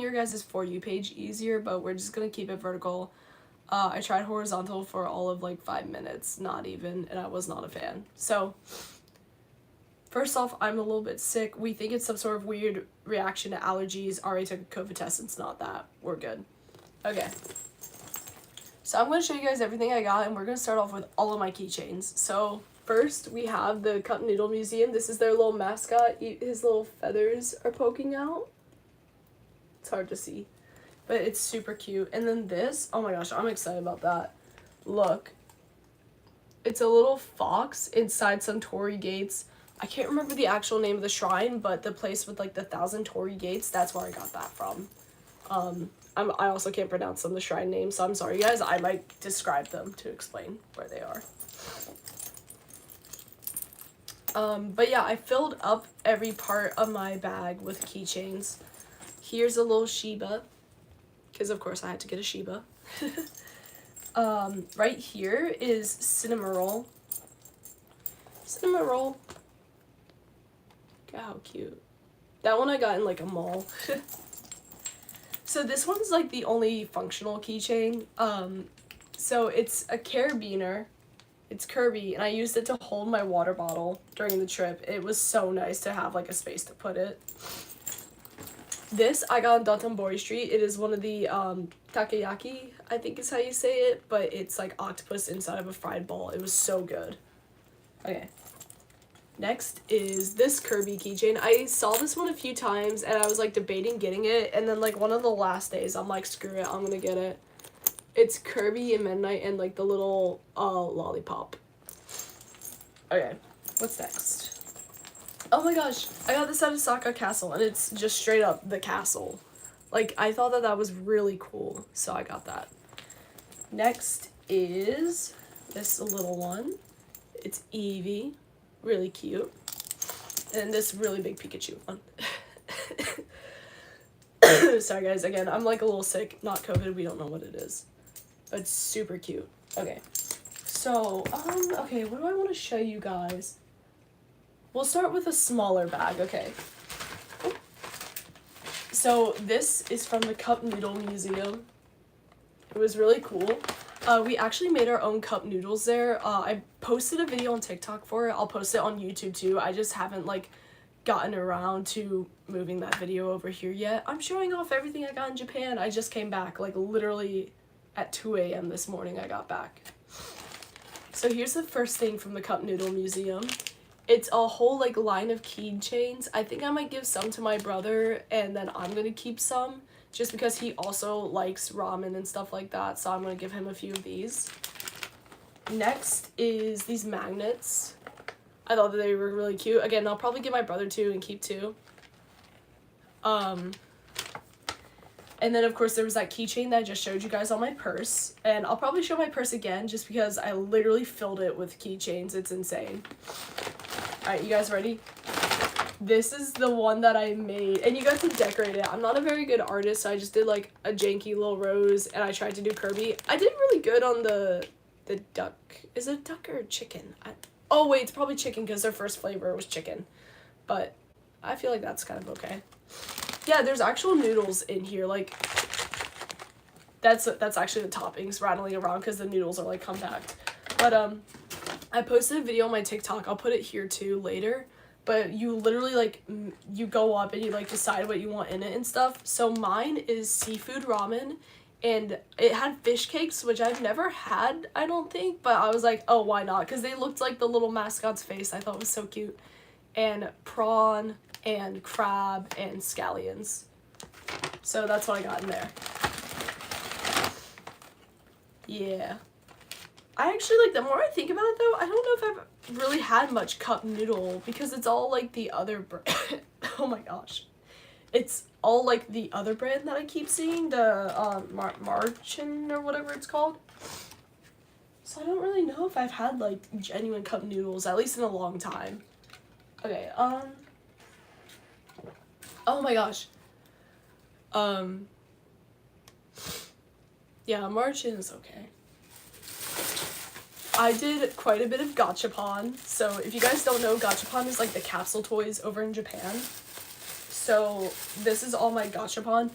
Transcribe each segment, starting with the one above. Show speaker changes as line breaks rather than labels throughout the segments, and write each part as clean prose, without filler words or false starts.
your guys' For You page easier, but we're just gonna keep it vertical. I tried horizontal for all of like 5 minutes, not even, and I was not a fan. So, first off, I'm a little bit sick. We think it's some sort of weird reaction to allergies. Already took a COVID test, it's not that. We're good. Okay. So I'm going to show you guys everything I got, and we're going to start off with all of my keychains. So first, we have the Cup Noodle Museum. This is their little mascot. His little feathers are poking out. It's hard to see, but it's super cute. And then this, oh my gosh, I'm excited about that. Look. It's a little fox inside some torii gates. I can't remember the actual name of the shrine, but the place with like the 1,000 torii gates, that's where I got that from. I also can't pronounce some of the shrine names, so I'm sorry guys, I might describe them to explain where they are. But yeah, I filled up every part of my bag with keychains. Here's a little Shiba, because of course I had to get a Shiba. Right here is Cinnamoroll. Cinnamoroll. Look at how cute. That one I got in like a mall. So this one's like the only functional keychain. So it's a carabiner. It's Kirby, and I used it to hold my water bottle during the trip. It was so nice to have like a space to put it. This I got on Dotonbori Street. It is one of the takoyaki, I think is how you say it, but it's like octopus inside of a fried ball. It was so good. Okay. Next is this Kirby keychain. I saw this one a few times and I was like debating getting it, and then like one of the last days I'm like, screw it, I'm gonna get it. It's Kirby and Midnight and like the little lollipop. Okay, what's next? Oh my gosh, I got this at Osaka Castle, and it's just straight up the castle. Like, I thought that was really cool, so I got that. Next is this little one. It's Eevee. Really cute. And this really big Pikachu one. Sorry guys, again, I'm like a little sick. Not COVID, we don't know what it is. But it's super cute. Okay. So, okay, what do I want to show you guys? We'll start with a smaller bag, okay. So this is from the Cup Noodle Museum. It was really cool. We actually made our own cup noodles there. I posted a video on TikTok for it. I'll post it on YouTube too. I just haven't like gotten around to moving that video over here yet. I'm showing off everything I got in Japan. I just came back like literally at 2 a.m. this morning I got back. So here's the first thing from the Cup Noodle Museum. It's a whole like line of keychains. I think I might give some to my brother, and then I'm gonna keep some just because he also likes ramen and stuff like that, so I'm gonna give him a few of these. Next is these magnets. I thought that they were really cute. Again, I'll probably give my brother 2 and keep 2. And then, of course, there was that keychain that I just showed you guys on my purse. And I'll probably show my purse again just because I literally filled it with keychains. It's insane. Alright, you guys ready? This is the one that I made. And you got to decorate it. I'm not a very good artist, so I just did, like, a janky little rose. And I tried to do Kirby. I did really good on the duck. Is it duck or chicken? Oh, wait, it's probably chicken because their first flavor was chicken. But I feel like that's kind of okay. Yeah, there's actual noodles in here, like, that's actually the toppings rattling around because the noodles are, like, compact. But, I posted a video on my TikTok, I'll put it here, too, later, but you literally, like, you go up and you, like, decide what you want in it and stuff. So mine is seafood ramen, and it had fish cakes, which I've never had, I don't think, but I was like, oh, why not? Because they looked like the little mascot's face. I thought it was so cute. And prawn and crab and scallions. So that's what I got in there. Yeah. I actually, like, the more I think about it, though, I don't know if I've really had much cup noodle because it's all, like, the other brand. Oh my gosh. It's all, like, the other brand that I keep seeing, the Marchin or whatever it's called. So I don't really know if I've had, like, genuine cup noodles, at least in a long time. Okay, oh my gosh. Yeah, Marchin is okay. I did quite a bit of Gachapon. So if you guys don't know, Gachapon is like the capsule toys over in Japan. So this is all my Gachapon.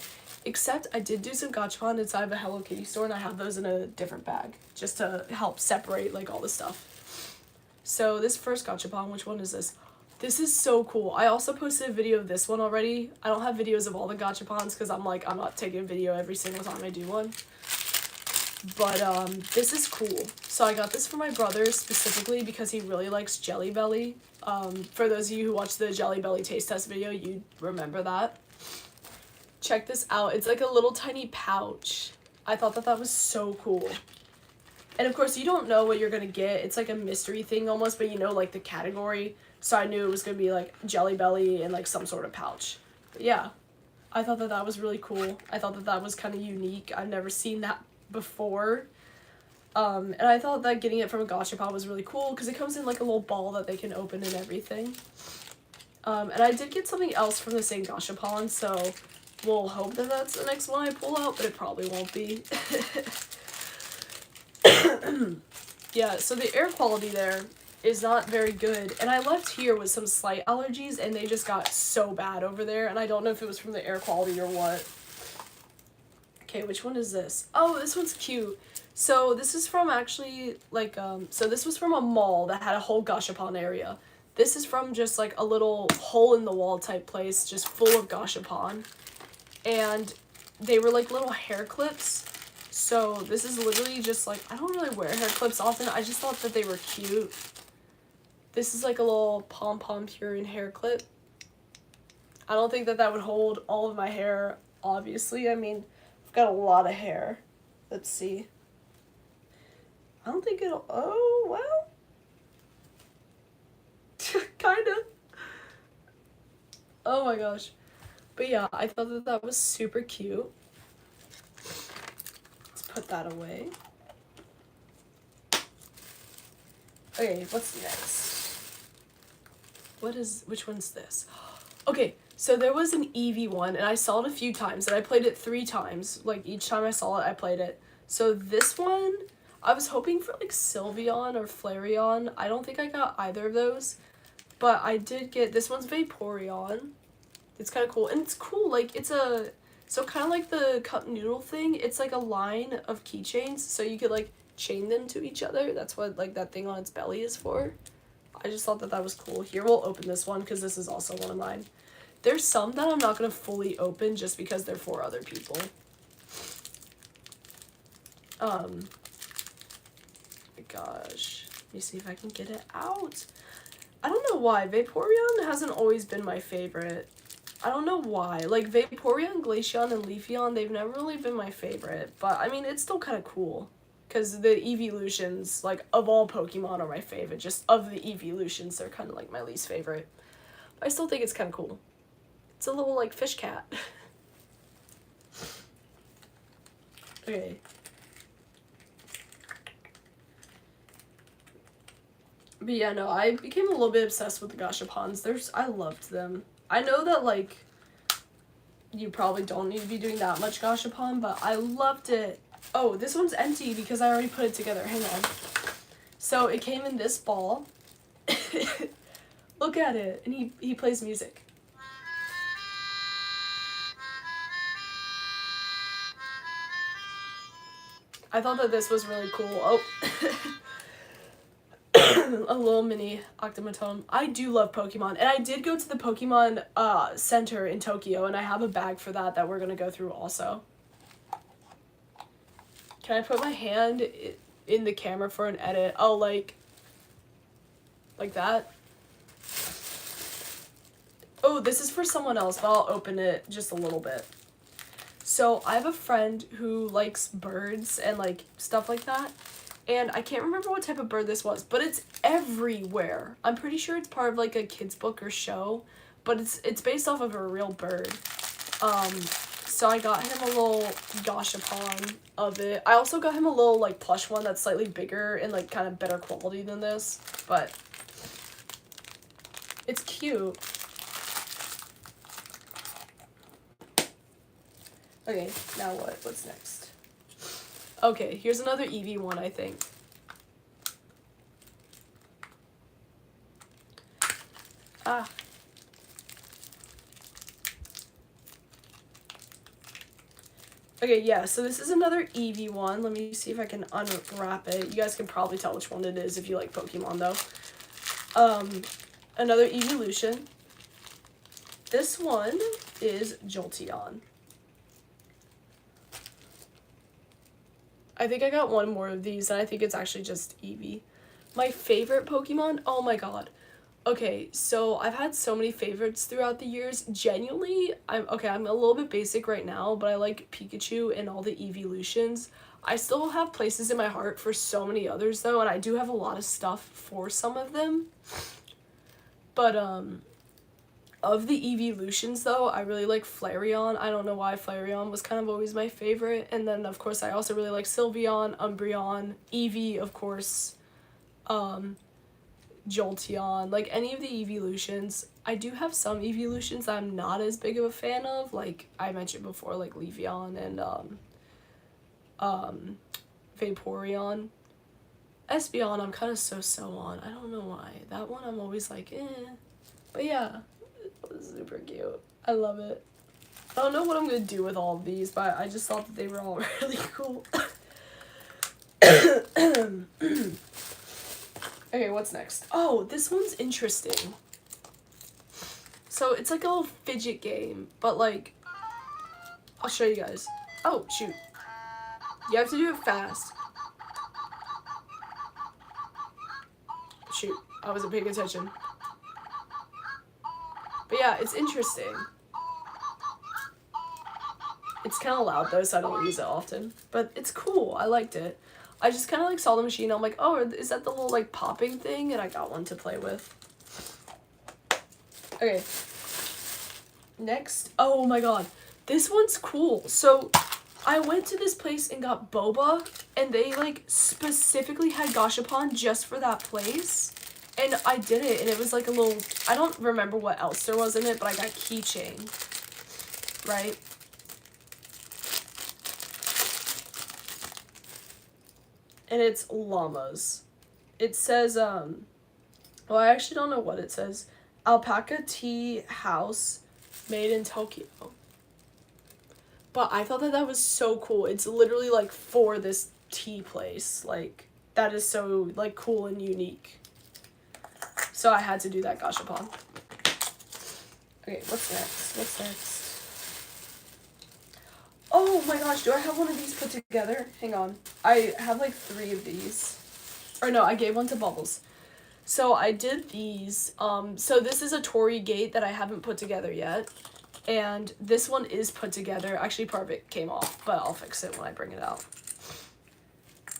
Except I did do some gachapon inside of a Hello Kitty store, and I have those in a different bag just to help separate like all the stuff. So this first gachapon, which one is this? This is so cool. I also posted a video of this one already. I don't have videos of all the gachapons because I'm not taking a video every single time I do one. But this is cool. So I got this for my brother specifically because he really likes Jelly Belly. For those of you who watched the Jelly Belly taste test video, you remember that. Check this out. It's like a little tiny pouch. I thought that was so cool. And of course, you don't know what you're gonna get. It's like a mystery thing almost, but you know like the category. So I knew it was gonna be like Jelly Belly and like some sort of pouch. But yeah, I thought that was really cool. I thought that was kind of unique. I've never seen that before. And I thought that getting it from a gachapon was really cool because it comes in like a little ball that they can open and everything. And I did get something else from the same gachapon, so we'll hope that that's the next one I pull out, but it probably won't be. Yeah, so the air quality there is not very good, and I left here with some slight allergies, and they just got so bad over there, and I don't know if it was from the air quality or what. Okay, which one is this? Oh, this one's cute. So this is from actually, like, so this was from a mall that had a whole gachapon area. This is from just, like, a little hole-in-the-wall type place, just full of gachapon. And they were, like, little hair clips. So this is literally just, like, I don't really wear hair clips often. I just thought that they were cute. This is, like, a little pom-pom Purion hair clip. I don't think that would hold all of my hair, obviously. I mean, I've got a lot of hair. Let's see. I don't think it'll... Oh, well. Kinda. Oh my gosh. But yeah, I thought that was super cute. Let's put that away. Okay, what's next? Which one's this? Okay, so there was an Eevee one, and I saw it a few times, and I played it 3 times. Like, each time I saw it, I played it. So this one, I was hoping for, like, Sylveon or Flareon. I don't think I got either of those. But I did get, this one's Vaporeon. It's kind of cool. And it's cool, like, it's a, so kind of like the cup noodle thing, it's like a line of keychains, so you could, like, chain them to each other. That's what, like, that thing on its belly is for. I just thought that was cool. Here, we'll open this one, because this is also one of mine. There's some that I'm not going to fully open just because they're for other people. My gosh. Let me see if I can get it out. I don't know why. Vaporeon hasn't always been my favorite. I don't know why. Like, Vaporeon, Glaceon, and Leafeon, they've never really been my favorite. But, I mean, it's still kind of cool. Because the Evolutions, like, of all Pokemon are my favorite. Just of the Evolutions, they're kind of, like, my least favorite. But I still think it's kind of cool. It's a little, like, fish cat. Okay. But yeah, no, I became a little bit obsessed with the gachapons. I loved them. I know that, like, you probably don't need to be doing that much gachapon, but I loved it. Oh, this one's empty because I already put it together. Hang on. So it came in this ball. Look at it. And he plays music. I thought that this was really cool. Oh. A little mini Octomotone. I do love Pokemon, and I did go to the Pokemon Center in Tokyo, and I have a bag for that we're gonna go through also. Can I put my hand in the camera for an edit? Oh, like that? Oh, this is for someone else, but I'll open it just a little bit. So I have a friend who likes birds and like stuff like that. And I can't remember what type of bird this was, but it's everywhere. I'm pretty sure it's part of like a kid's book or show, but it's based off of a real bird. So I got him a little gachapon of it. I also got him a little like plush one that's slightly bigger and like kind of better quality than this, but it's cute. Okay, now what? What's next? Okay, here's another Eevee one, I think. Ah. Okay, yeah, so this is another Eevee one. Let me see if I can unwrap it. You guys can probably tell which one it is if you like Pokemon, though. Another Eeveelution. This one is Jolteon. I think I got one more of these, and I think it's actually just Eevee. My favorite Pokemon? Oh my god. Okay, so I've had so many favorites throughout the years. Genuinely, I'm a little bit basic right now, but I like Pikachu and all the Eeveelutions. I still have places in my heart for so many others, though, and I do have a lot of stuff for some of them. But, of the Eeveelutions, though, I really like Flareon. I don't know why Flareon was kind of always my favorite. And then, of course, I also really like Sylveon, Umbreon, Eevee, of course, Jolteon, like any of the Eeveelutions. I do have some Eeveelutions I'm not as big of a fan of, like I mentioned before, like Leafeon and Vaporeon. Espeon I'm kind of so on. I don't know why. That one I'm always like, eh. But yeah, super cute. I love it. I don't know what I'm gonna do with all of these, but I just thought that they were all really cool. Okay, what's next? Oh, this one's interesting. So it's like a little fidget game, but like, I'll show you guys. Oh, shoot. You have to do it fast. Shoot, I wasn't paying attention. But yeah, it's interesting. It's kind of loud though, so I don't use it often. But it's cool. I liked it. I just kind of like saw the machine. I'm like, oh, is that the little like popping thing? And I got one to play with. Okay. Next. Oh my god. This one's cool. So I went to this place and got boba, and they like specifically had Gashapon just for that place. And I did it, and it was like a little, I don't remember what else there was in it, but I got keychain, right? And it's llamas. It says, well, I actually don't know what it says. Alpaca tea house made in Tokyo. But I thought that that was so cool. It's literally like for this tea place. Like, that is so like cool and unique. So I had to do that Gashapon. Okay, what's next? What's next? Oh my gosh, do I have one of these put together? Hang on. I have like 3 of these. Or no, I gave one to Bubbles. So I did these. So this is a Torii Gate that I haven't put together yet. And this one is put together. Actually, part of it came off, but I'll fix it when I bring it out.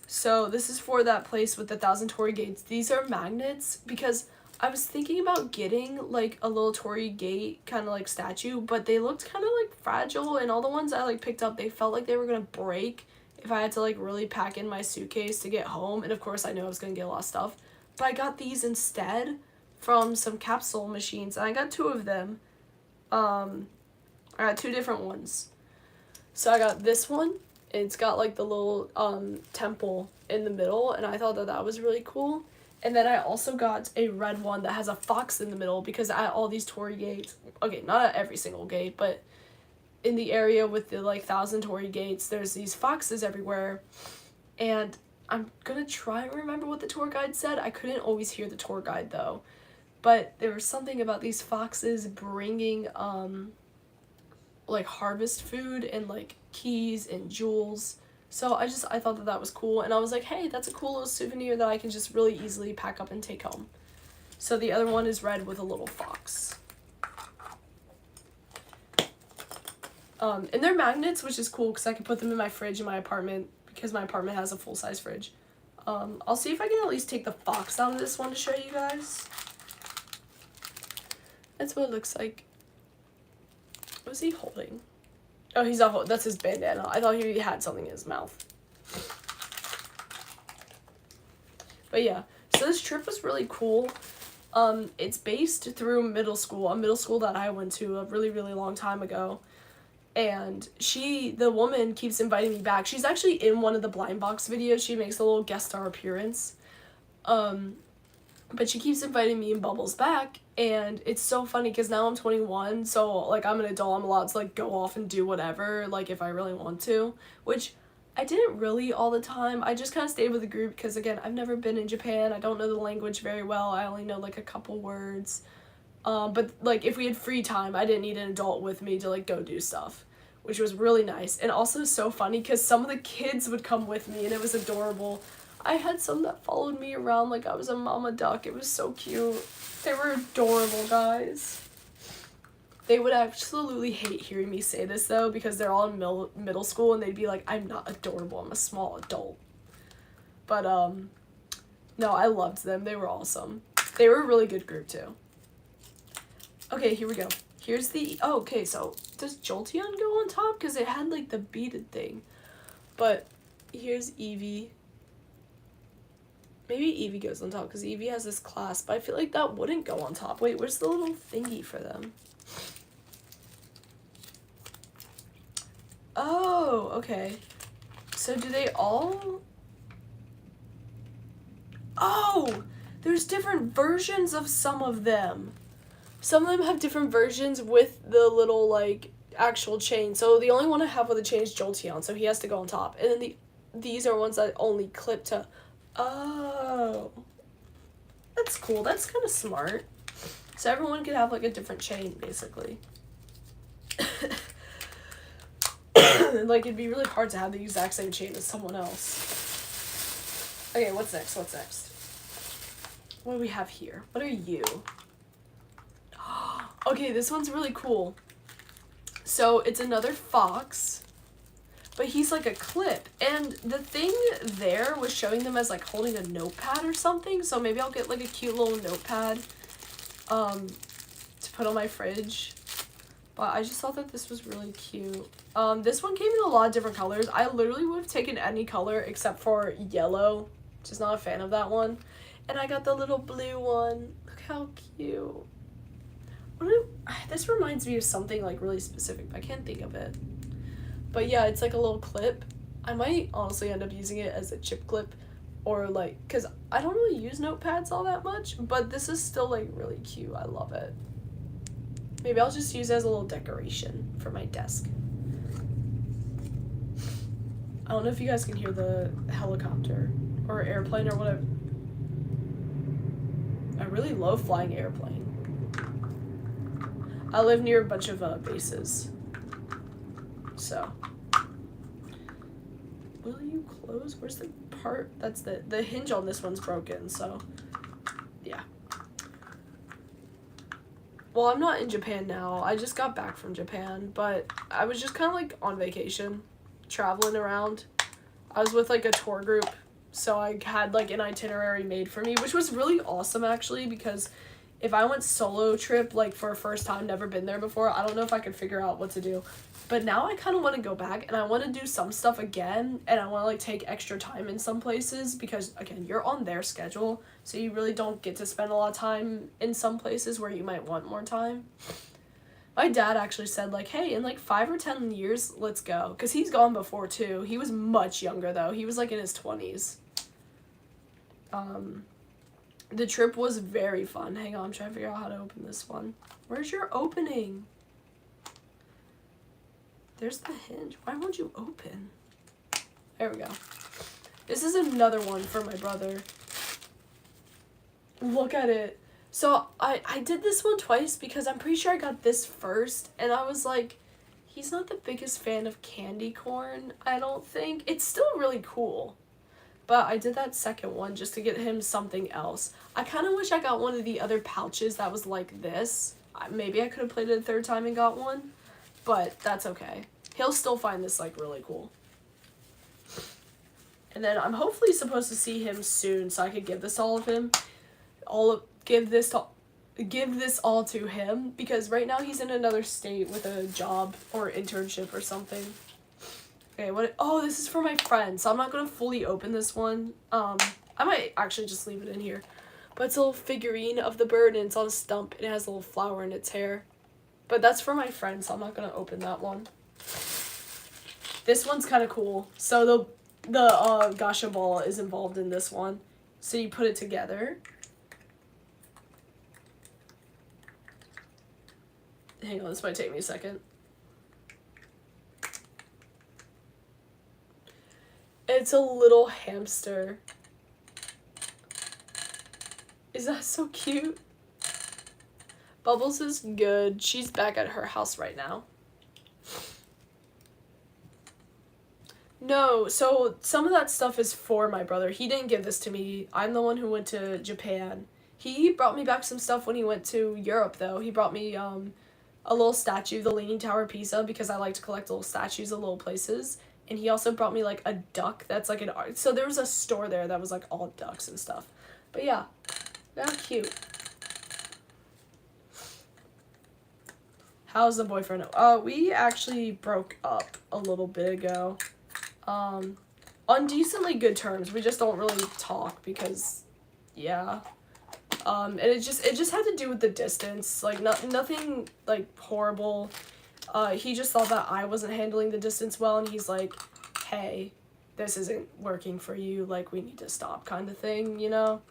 So this is for that place with the 1,000 Torii Gates. These are magnets because I was thinking about getting like a little Torii Gate kind of like statue, but they looked kind of like fragile, and all the ones I like picked up, they felt like they were gonna break if I had to like really pack in my suitcase to get home. And of course I knew I was gonna get a lot of stuff, but I got these instead from some capsule machines, and I got 2 of them. I got 2 different ones. So I got this one. It's got like the little temple in the middle, and I thought that that was really cool. And then I also got a red one that has a fox in the middle, because at all these Torii Gates, okay, not at every single gate, but in the area with the like 1,000 Torii Gates, there's these foxes everywhere. And I'm gonna try and remember what the tour guide said. I couldn't always hear the tour guide though, but there was something about these foxes bringing like harvest food and like keys and jewels. So I thought that that was cool, and I was like, hey, that's a cool little souvenir that I can just really easily pack up and take home. So the other one is red with a little fox. And they're magnets, which is cool because I can put them in my fridge in my apartment, because my apartment has a full-size fridge. I'll see if I can at least take the fox out of this one to show you guys. That's what it looks like. What is he holding? Oh, he's not holding. That's his bandana. I thought he had something in his mouth. But yeah, so this trip was really cool. It's based through a middle school that I went to a really, really long time ago. And the woman keeps inviting me back. She's actually in one of the blind box videos. She makes a little guest star appearance. But she keeps inviting me and Bubbles back, and it's so funny because now I'm 21, so, like, I'm an adult, I'm allowed to, like, go off and do whatever, like, if I really want to, which I didn't really all the time. I just kind of stayed with the group because, again, I've never been in Japan, I don't know the language very well, I only know, like, a couple words, but, like, if we had free time, I didn't need an adult with me to, like, go do stuff, which was really nice, and also so funny because some of the kids would come with me, and it was adorable. I had some that followed me around like I was a mama duck. It was so cute. They were adorable, guys. They would absolutely hate hearing me say this, though, because they're all in middle school, and they'd be like, I'm not adorable, I'm a small adult. But, no, I loved them. They were awesome. They were a really good group, too. Okay, here we go. Here's the, oh, okay, so does Jolteon go on top? Because it had, like, the beaded thing. But here's Eevee. Maybe Eevee goes on top because Eevee has this clasp, but I feel like that wouldn't go on top. Wait, where's the little thingy for them? Oh, okay. So do they all... Oh! There's different versions of some of them. Some of them have different versions with the little, like, actual chain. So the only one I have with a chain is Jolteon, so he has to go on top. And then these are ones that only clip to... Oh. That's cool. That's kind of smart. So everyone could have, like, a different chain, basically. Like, it'd be really hard to have the exact same chain as someone else. Okay, what's next? What's next? What do we have here? What are you? Okay, this one's really cool. So, it's another fox. But he's like a clip, and the thing there was showing them as like holding a notepad or something, so maybe I'll get like a cute little notepad to put on my fridge. But I just thought that this was really cute. This one came in a lot of different colors. I literally would have taken any color except for yellow. Just not a fan of that one. And I got the little blue one. Look how cute. This reminds me of something like really specific, but I can't think of it. But yeah, it's like a little clip. I might honestly end up using it as a chip clip or like, because I don't really use notepads all that much, but this is still like really cute. I love it. Maybe I'll just use it as a little decoration for my desk. I don't know if you guys can hear the helicopter or airplane or whatever. I really love flying airplane. I live near a bunch of bases. So, will you close? Where's the part? That's the hinge on this one's broken, so, yeah. Well, I'm not in Japan now. I just got back from Japan, but I was just kind of, like, on vacation, traveling around. I was with, like, a tour group, so I had, like, an itinerary made for me, which was really awesome, actually, because if I went solo trip, like, for a first time, never been there before, I don't know if I could figure out what to do. But now I kind of want to go back, and I want to do some stuff again, and I want to, like, take extra time in some places, because, again, you're on their schedule, so you really don't get to spend a lot of time in some places where you might want more time. My dad actually said, like, hey, in, like, 5 or 10 years, let's go, because he's gone before, too. He was much younger, though. He was, like, in his 20s. The trip was very fun. Hang on, I'm trying to figure out how to open this one. Where's your opening? There's the hinge. Why won't you open? There we go. This is another one for my brother. Look at it. So I did this one twice because I'm pretty sure I got this first. And I was like, he's not the biggest fan of candy corn, I don't think. It's still really cool. But I did that second one just to get him something else. I kind of wish I got one of the other pouches that was like this. Maybe I could have played it a third time and got one. But that's okay. He'll still find this, like, really cool. And then I'm hopefully supposed to see him soon so I could give this all of him. Give this all to him. Because right now he's in another state with a job or internship or something. Okay, oh, this is for my friend, so I'm not going to fully open this one. I might actually just leave it in here. But it's a little figurine of the bird, and it's on a stump, and it has a little flower in its hair. But that's for my friend, so I'm not going to open that one. This one's kind of cool. So the gacha ball is involved in this one. So you put it together, Hang on, this might take me a second. It's a little hamster. Is that so cute? Bubbles is good. She's back at her house right now. No, so some of that stuff is for my brother. He didn't give this to me. I'm the one who went to Japan. He brought me back some stuff when he went to Europe, though. He brought me a little statue, the Leaning Tower of Pisa, because I like to collect little statues of little places. And he also brought me, like, a duck that's, like, an art. So there was a store there that was, like, all ducks and stuff. But, yeah, they're cute. How's the boyfriend? We actually broke up a little bit ago. On decently good terms. We just don't really talk because, yeah. And it just had to do with the distance. Like, nothing, like, horrible. He just thought that I wasn't handling the distance well, and he's like, hey, this isn't working for you, like, we need to stop kind of thing, you know?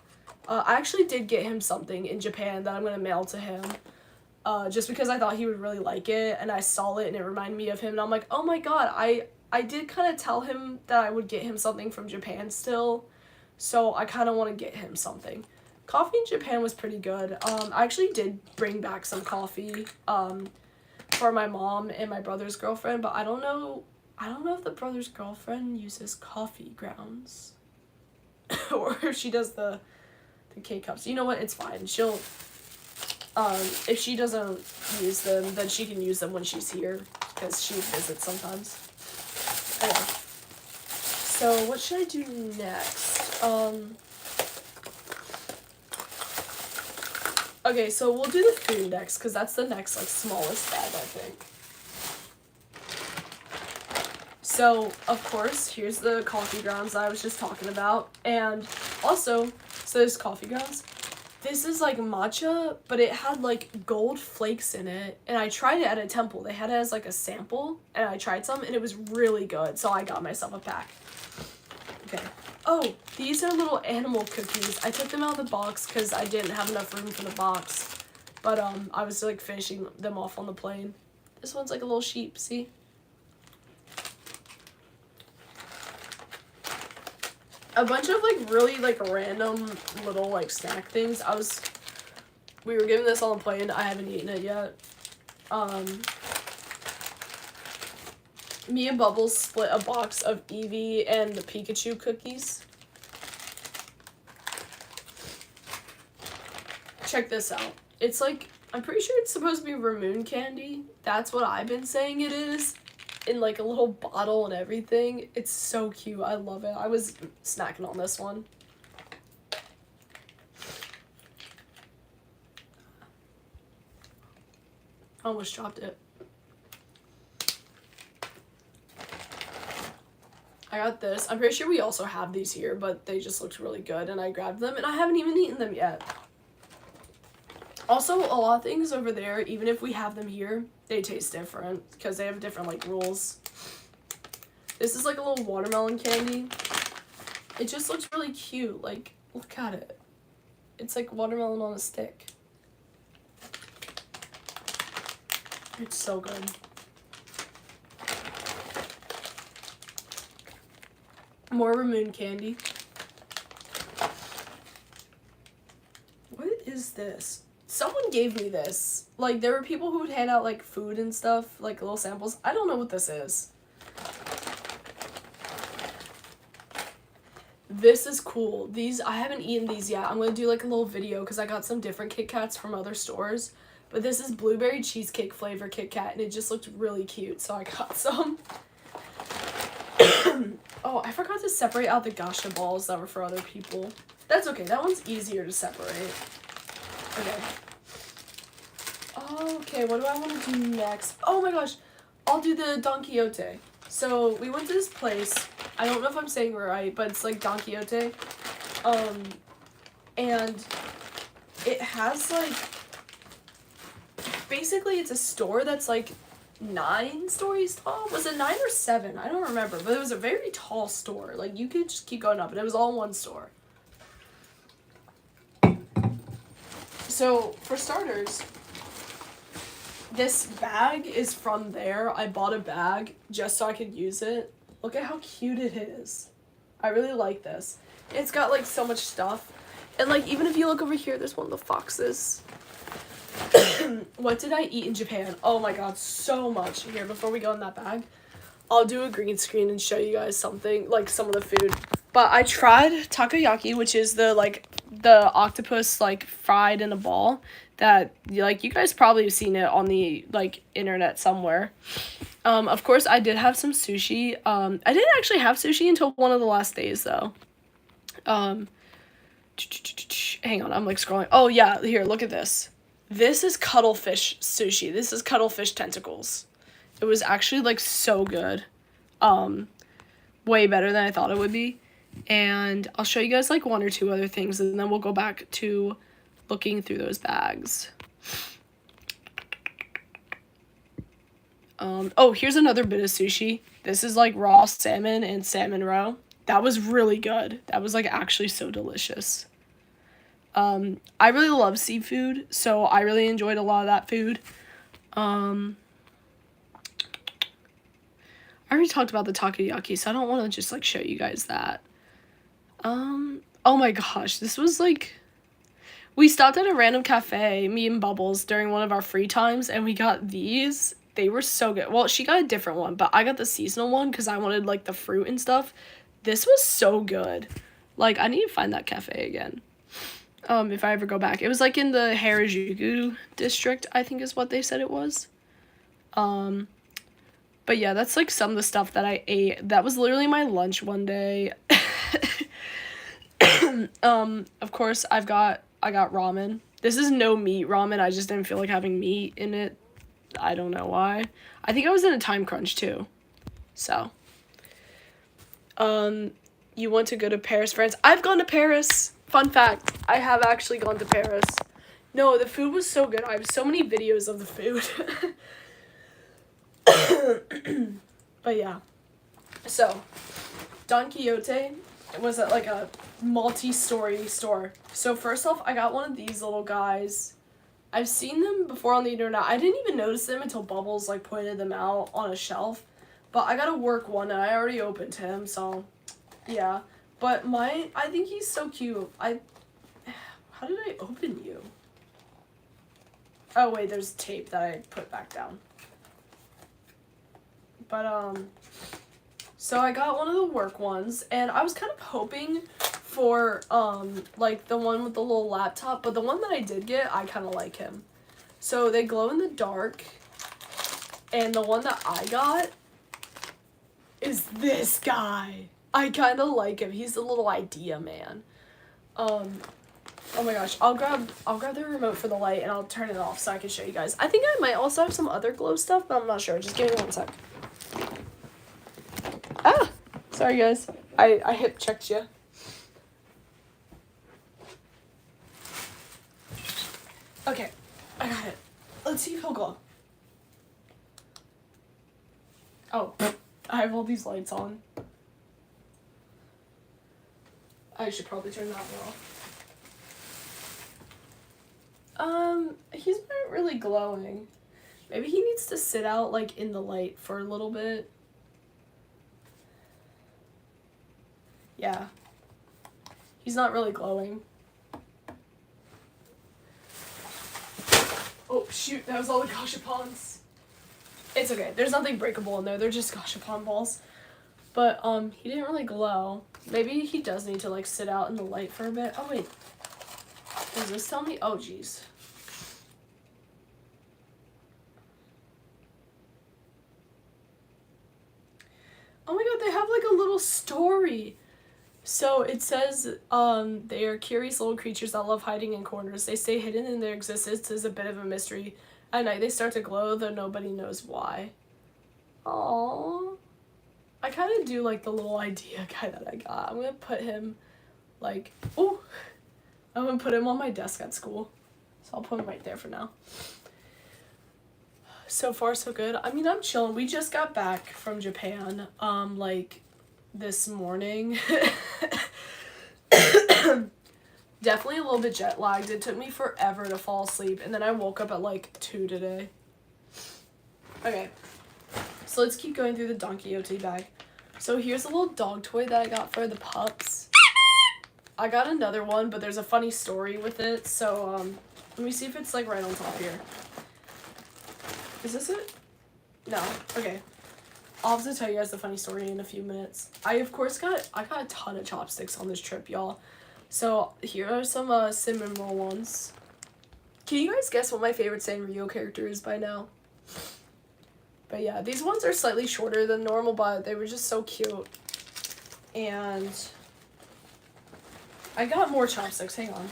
I actually did get him something in Japan that I'm gonna mail to him, just because I thought he would really like it, and I saw it, and it reminded me of him, and I'm like, oh my god, I did kind of tell him that I would get him something from Japan still, so I kind of want to get him something. Coffee in Japan was pretty good. I actually did bring back some coffee, for my mom and my brother's girlfriend, but I don't know if the brother's girlfriend uses coffee grounds, or if she does the K-cups. You know what, it's fine. She'll, if she doesn't use them, then she can use them when she's here, because she visits sometimes. Anyway, so what should I do next? Okay, so we'll do the food next, because that's the next, like, smallest bag, I think. So, of course, here's the coffee grounds that I was just talking about, and also, so there's coffee grounds. This is, like, matcha, but it had, like, gold flakes in it, and I tried it at a temple. They had it as, like, a sample, and I tried some, and it was really good, so I got myself a pack. Okay. Oh, these are little animal cookies. I took them out of the box because I didn't have enough room for the box, but, I was, like, finishing them off on the plane. This one's, like, a little sheep, see? A bunch of, like, really, like, random little, like, snack things. We were given this on the plane. I haven't eaten it yet. Me and Bubbles split a box of Eevee and the Pikachu cookies. Check this out. It's, like, I'm pretty sure it's supposed to be Ramoon candy. That's what I've been saying it is. In, like, a little bottle and everything. It's so cute. I love it. I was snacking on this one. I almost dropped it. I got this. I'm pretty sure we also have these here, but they just looked really good, and I grabbed them, and I haven't even eaten them yet. Also, a lot of things over there, even if we have them here, they taste different because they have different, like, rules. This is, like, a little watermelon candy. It just looks really cute. Like, look at it. It's like watermelon on a stick. It's so good. More Ramoon candy. What is this? Someone gave me this. Like, there were people who would hand out, like, food and stuff, like, little samples. I don't know what this is. This is cool. These, I haven't eaten these yet. I'm gonna do, like, a little video because I got some different Kit Kats from other stores. But this is blueberry cheesecake flavor Kit Kat, and it just looked really cute, so I got some. Oh, I forgot to separate out the gacha balls that were for other people. That's okay. That one's easier to separate. Okay. Okay, what do I want to do next? Oh my gosh, I'll do the Don Quixote. So we went to this place. I don't know if I'm saying it right, but it's like Don Quixote. And it has like, basically it's a store that's like 9 stories tall. Was it 9 or 7? I don't remember, but it was a very tall store. Like, you could just keep going up, and it was all in one store. So, for starters, This bag is from there. I bought a bag just so I could use it. Look at how cute it is. I really like this. It's got like so much stuff. And like even if you look over here, there's one of the foxes. What did I eat in Japan? Oh my god, so much. Here, before we go in that bag, I'll do a green screen and show you guys something, like some of the food. But I tried takoyaki, which is the octopus like fried in a ball that like you guys probably have seen it on the like internet somewhere. Of course I did have some sushi. I didn't actually have sushi until one of the last days though. Hang on, I'm like scrolling. Oh yeah, here, look at this. This is cuttlefish sushi. This is cuttlefish tentacles. It was actually like so good. Way better than I thought it would be. And I'll show you guys like one or two other things and then we'll go back to looking through those bags. Oh, here's another bit of sushi. This is like raw salmon and salmon roe. That was really good. That was like actually so delicious. I really love seafood, so I really enjoyed a lot of that food. I already talked about the takoyaki, so I don't want to just like show you guys that. Oh my gosh, this was like, we stopped at a random cafe, me and Bubbles, during one of our free times, and we got these. They were so good. Well, she got a different one, but I got the seasonal one because I wanted like the fruit and stuff. This was so good. Like, I need to find that cafe again. If I ever go back. It was like in the Harajuku district, I think is what they said it was. But yeah, that's like some of the stuff that I ate. That was literally my lunch one day. Of course, I got ramen. This is no meat ramen. I just didn't feel like having meat in it. I don't know why. I think I was in a time crunch too. So, you want to go to Paris, France? I've gone to Paris. Fun fact, I have actually gone to Paris. No, the food was so good. I have so many videos of the food. But yeah. So, Don Quixote was at like a multi-story store. So first off, I got one of these little guys. I've seen them before on the internet. I didn't even notice them until Bubbles like pointed them out on a shelf. But I got a work one and I already opened him, so yeah. But I think he's so cute. How did I open you? Oh wait, there's tape that I put back down. But so I got one of the work ones and I was kind of hoping for like the one with the little laptop, but the one that I did get, I kind of like him. So they glow in the dark, and the one that I got is this guy. I kind of like him. He's a little idea man. Oh my gosh, I'll grab the remote for the light and I'll turn it off so I can show you guys. I think I might also have some other glow stuff, but I'm not sure. Just give me 1 sec. Ah, sorry guys. I hip checked you. Okay, I got it. Let's see if he'll glow. Oh, I have all these lights on. I should probably turn that one off. He's not really glowing. Maybe he needs to sit out like in the light for a little bit. Yeah. He's not really glowing. Oh shoot, that was all the gashapons. It's okay. There's nothing breakable in there. They're just gashapon balls. But he didn't really glow. Maybe he does need to like sit out in the light for a bit. Oh wait. Does this tell me? Oh geez. Oh my god, they have like a little story. So it says they are curious little creatures that love hiding in corners. They stay hidden and their existence is a bit of a mystery. At night they start to glow, though nobody knows why. Aww. I kind of do like the little idea guy that I got. I'm going to put him like, ooh. I'm going to put him on my desk at school. So I'll put him right there for now. So far so good. I mean, I'm chilling. We just got back from Japan like this morning. Definitely a little bit jet lagged. It took me forever to fall asleep and then I woke up at like 2 today. Okay. So let's keep going through the Don Quixote bag. So here's a little dog toy that I got for the pups. I got another one, but there's a funny story with it. So, let me see if it's, like, right on top here. Is this it? No. Okay. I'll have to tell you guys the funny story in a few minutes. I got a ton of chopsticks on this trip, y'all. So, here are some, cinnamon roll ones. Can you guys guess what my favorite Sanrio character is by now? But yeah, these ones are slightly shorter than normal, but they were just so cute. And I got more chopsticks. Hang on.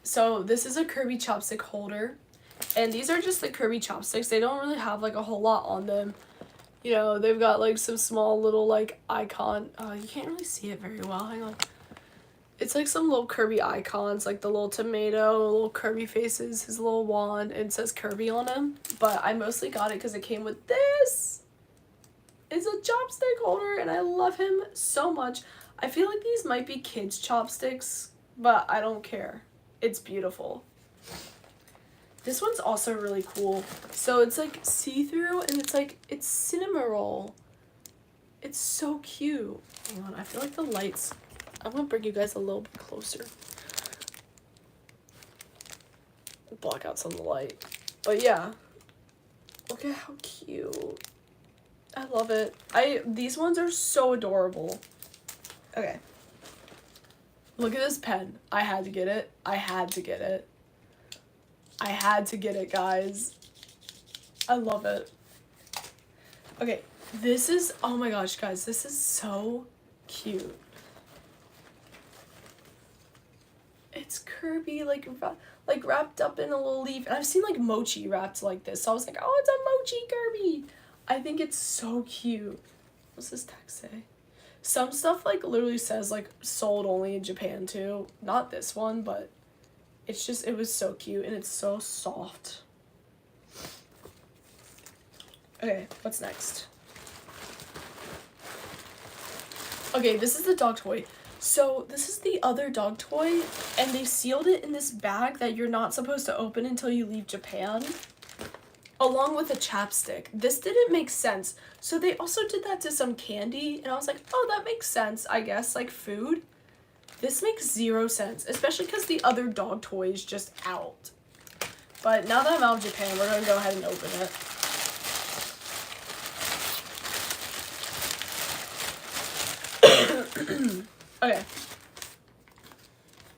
So this is a Kirby chopstick holder. And these are just the Kirby chopsticks. They don't really have like a whole lot on them. You know, they've got like some small little like icon. You can't really see it very well. Hang on. It's like some little Kirby icons, like the little tomato, little Kirby faces, his little wand, and it says Kirby on him. But I mostly got it because it came with this. It's a chopstick holder, and I love him so much. I feel like these might be kids' chopsticks, but I don't care. It's beautiful. This one's also really cool. So it's like see-through, and it's cinnamon roll. It's so cute. Hang on, I feel like the lights... I'm gonna bring you guys a little bit closer. Block out some of the light. But yeah. Look at how cute. I love it. These ones are so adorable. Okay. Look at this pen. I had to get it. I had to get it. I had to get it, guys. I love it. Okay. This is, oh my gosh, guys. This is so cute. It's Kirby, like wrapped up in a little leaf. And I've seen, like, mochi wrapped like this. So I was like, oh, it's a mochi Kirby. I think it's so cute. What's this text say? Some stuff, like, literally says, like, sold only in Japan, too. Not this one, but it's just, it was so cute. And it's so soft. Okay, what's next? Okay, this is the dog toy. So this is the other dog toy, and they sealed it in this bag that you're not supposed to open until you leave Japan, along with a chapstick. This didn't make sense. So they also did that to some candy, and I was like, oh, that makes sense, I guess, like food. This makes 0 sense, especially because the other dog toy is just out. But now that I'm out of Japan, we're going to go ahead and open it. Okay.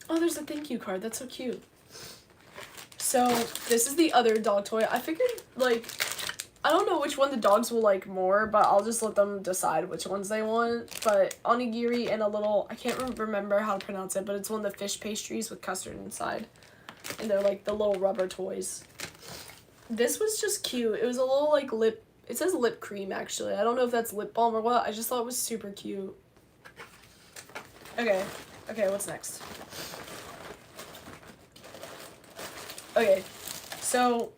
Oh, there's a thank you card. That's so cute. So, this is the other dog toy. I figured, like, I don't know which one the dogs will like more, but I'll just let them decide which ones they want. But onigiri and a little, I can't remember how to pronounce it, but it's one of the fish pastries with custard inside. And they're, like, the little rubber toys. This was just cute. It was a little, like, it says lip cream, actually. I don't know if that's lip balm or what. I just thought it was super cute. Okay, what's next? Okay, so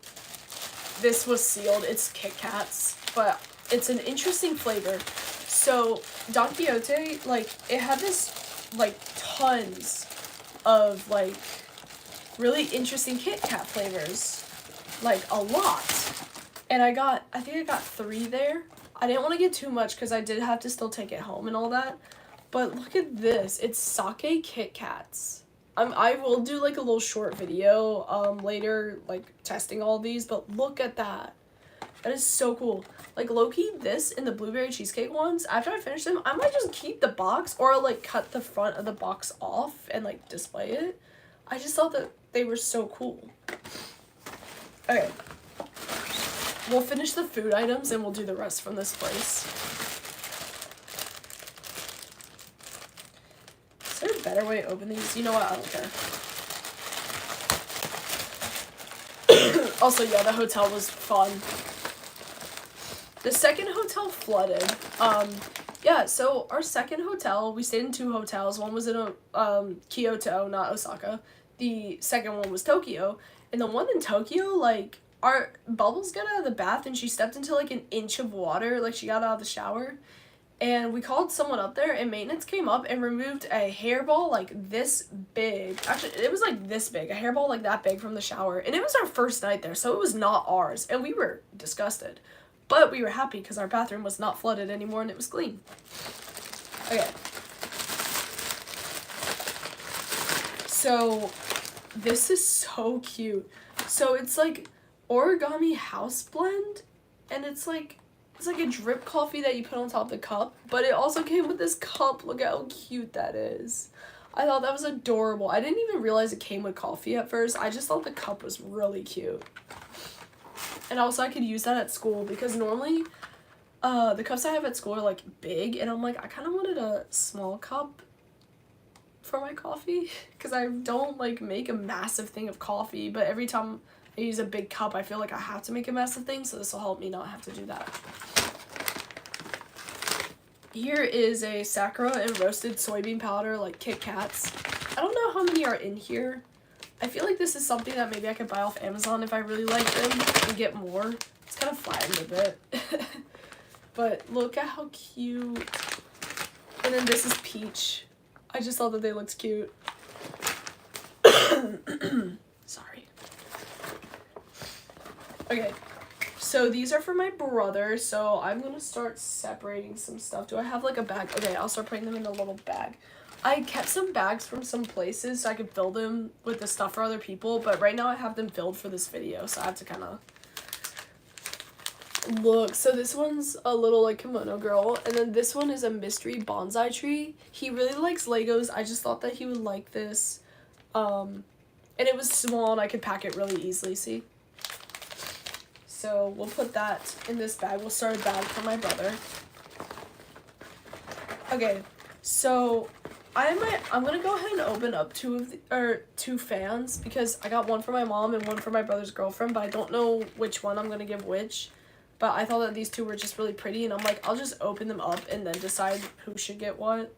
this was sealed. It's Kit Kats, but it's an interesting flavor. So Don Quixote, like, it had this, like, tons of, like, really interesting Kit Kat flavors. Like, a lot. And I think I got 3 there. I didn't want to get too much because I did have to still take it home and all that. But look at this. It's sake Kit Kats. I will do, like, a little short video later, like, testing all these. But look at that. That is so cool. Like, low-key, this and the blueberry cheesecake ones, after I finish them, I might just keep the box or, like, cut the front of the box off and, like, display it. I just thought that they were so cool. Okay. We'll finish the food items and we'll do the rest from this place. Is there a better way to open these? You know what? I don't care. Also, yeah, the hotel was fun. The second hotel flooded. Yeah, so our second hotel, we stayed in 2 hotels. One was in Kyoto, not Osaka. The second one was Tokyo. And the one in Tokyo, like, our Bubbles got out of the bath and she stepped into, like, an inch of water. Like, she got out of the shower. And we called someone up there, and maintenance came up and removed a hairball like this big. Actually, it was like this big, a hairball like that big from the shower. And it was our first night there, so it was not ours. And we were disgusted. But we were happy because our bathroom was not flooded anymore and it was clean. Okay. So, this is so cute. So, it's like origami house blend, and it's like a drip coffee that you put on top of the cup, but it also came with this cup. Look at how cute that is. I thought that was adorable. I didn't even realize it came with coffee at first. I just thought the cup was really cute. And also I could use that at school because normally the cups I have at school are like big, and I'm like, I kind of wanted a small cup for my coffee because I don't like make a massive thing of coffee, but every time I use a big cup I feel like I have to make a massive thing, so this will help me not have to do that. Here is a Sakura and roasted soybean powder, like Kit Kats. I don't know how many are in here. I feel like this is something that maybe I could buy off Amazon if I really like them and get more. It's kind of flattened a bit. But look at how cute. And then this is peach. I just thought that they looked cute. Sorry. Okay. So these are for my brother, so I'm going to start separating some stuff. Do I have like a bag? Okay, I'll start putting them in a little bag. I kept some bags from some places so I could fill them with the stuff for other people, but right now I have them filled for this video, so I have to kind of look. So this one's a little like kimono girl, and then this one is a mystery bonsai tree. He really likes Legos. I just thought that he would like this. And it was small and I could pack it really easily, see? So we'll put that in this bag. We'll start a bag for my brother. Okay, so I'm gonna go ahead and open up two fans because I got one for my mom and one for my brother's girlfriend, but I don't know which one I'm gonna give which. But I thought that these two were just really pretty, and I'm like, I'll just open them up and then decide who should get what.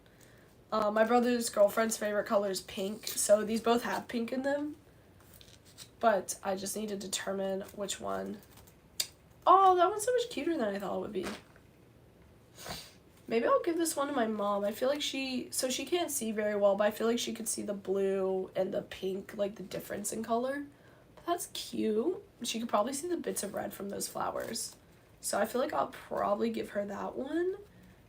My brother's girlfriend's favorite color is pink, so these both have pink in them. But I just need to determine which one. Oh, that one's so much cuter than I thought it would be. Maybe I'll give this one to my mom. I feel like she can't see very well, but I feel like she could see the blue and the pink, like the difference in color. That's cute. She could probably see the bits of red from those flowers. So I feel like I'll probably give her that one.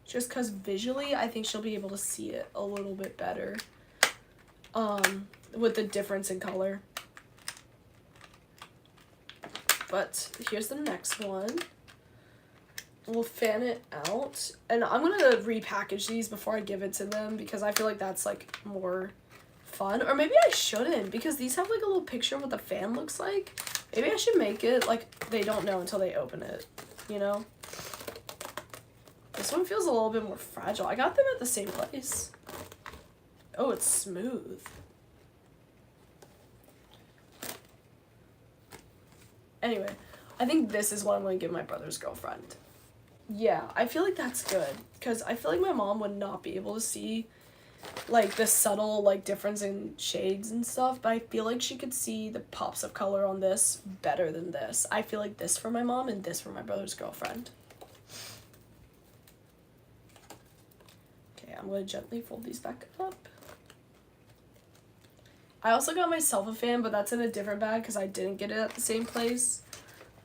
Just because visually, I think she'll be able to see it a little bit better. With the difference in color. But here's the next one. We'll fan it out. And I'm going to repackage these before I give it to them because I feel like that's like more fun. Or maybe I shouldn't because these have like a little picture of what the fan looks like. Maybe I should make it like they don't know until they open it, you know? This one feels a little bit more fragile. I got them at the same place. Oh, it's smooth. Anyway, I think this is what I'm going to give my brother's girlfriend. Yeah, I feel like that's good. Because I feel like my mom would not be able to see, like, the subtle, like, difference in shades and stuff. But I feel like she could see the pops of color on this better than this. I feel like this for my mom and this for my brother's girlfriend. Okay, I'm going to gently fold these back up. I also got myself a fan, but that's in a different bag because I didn't get it at the same place.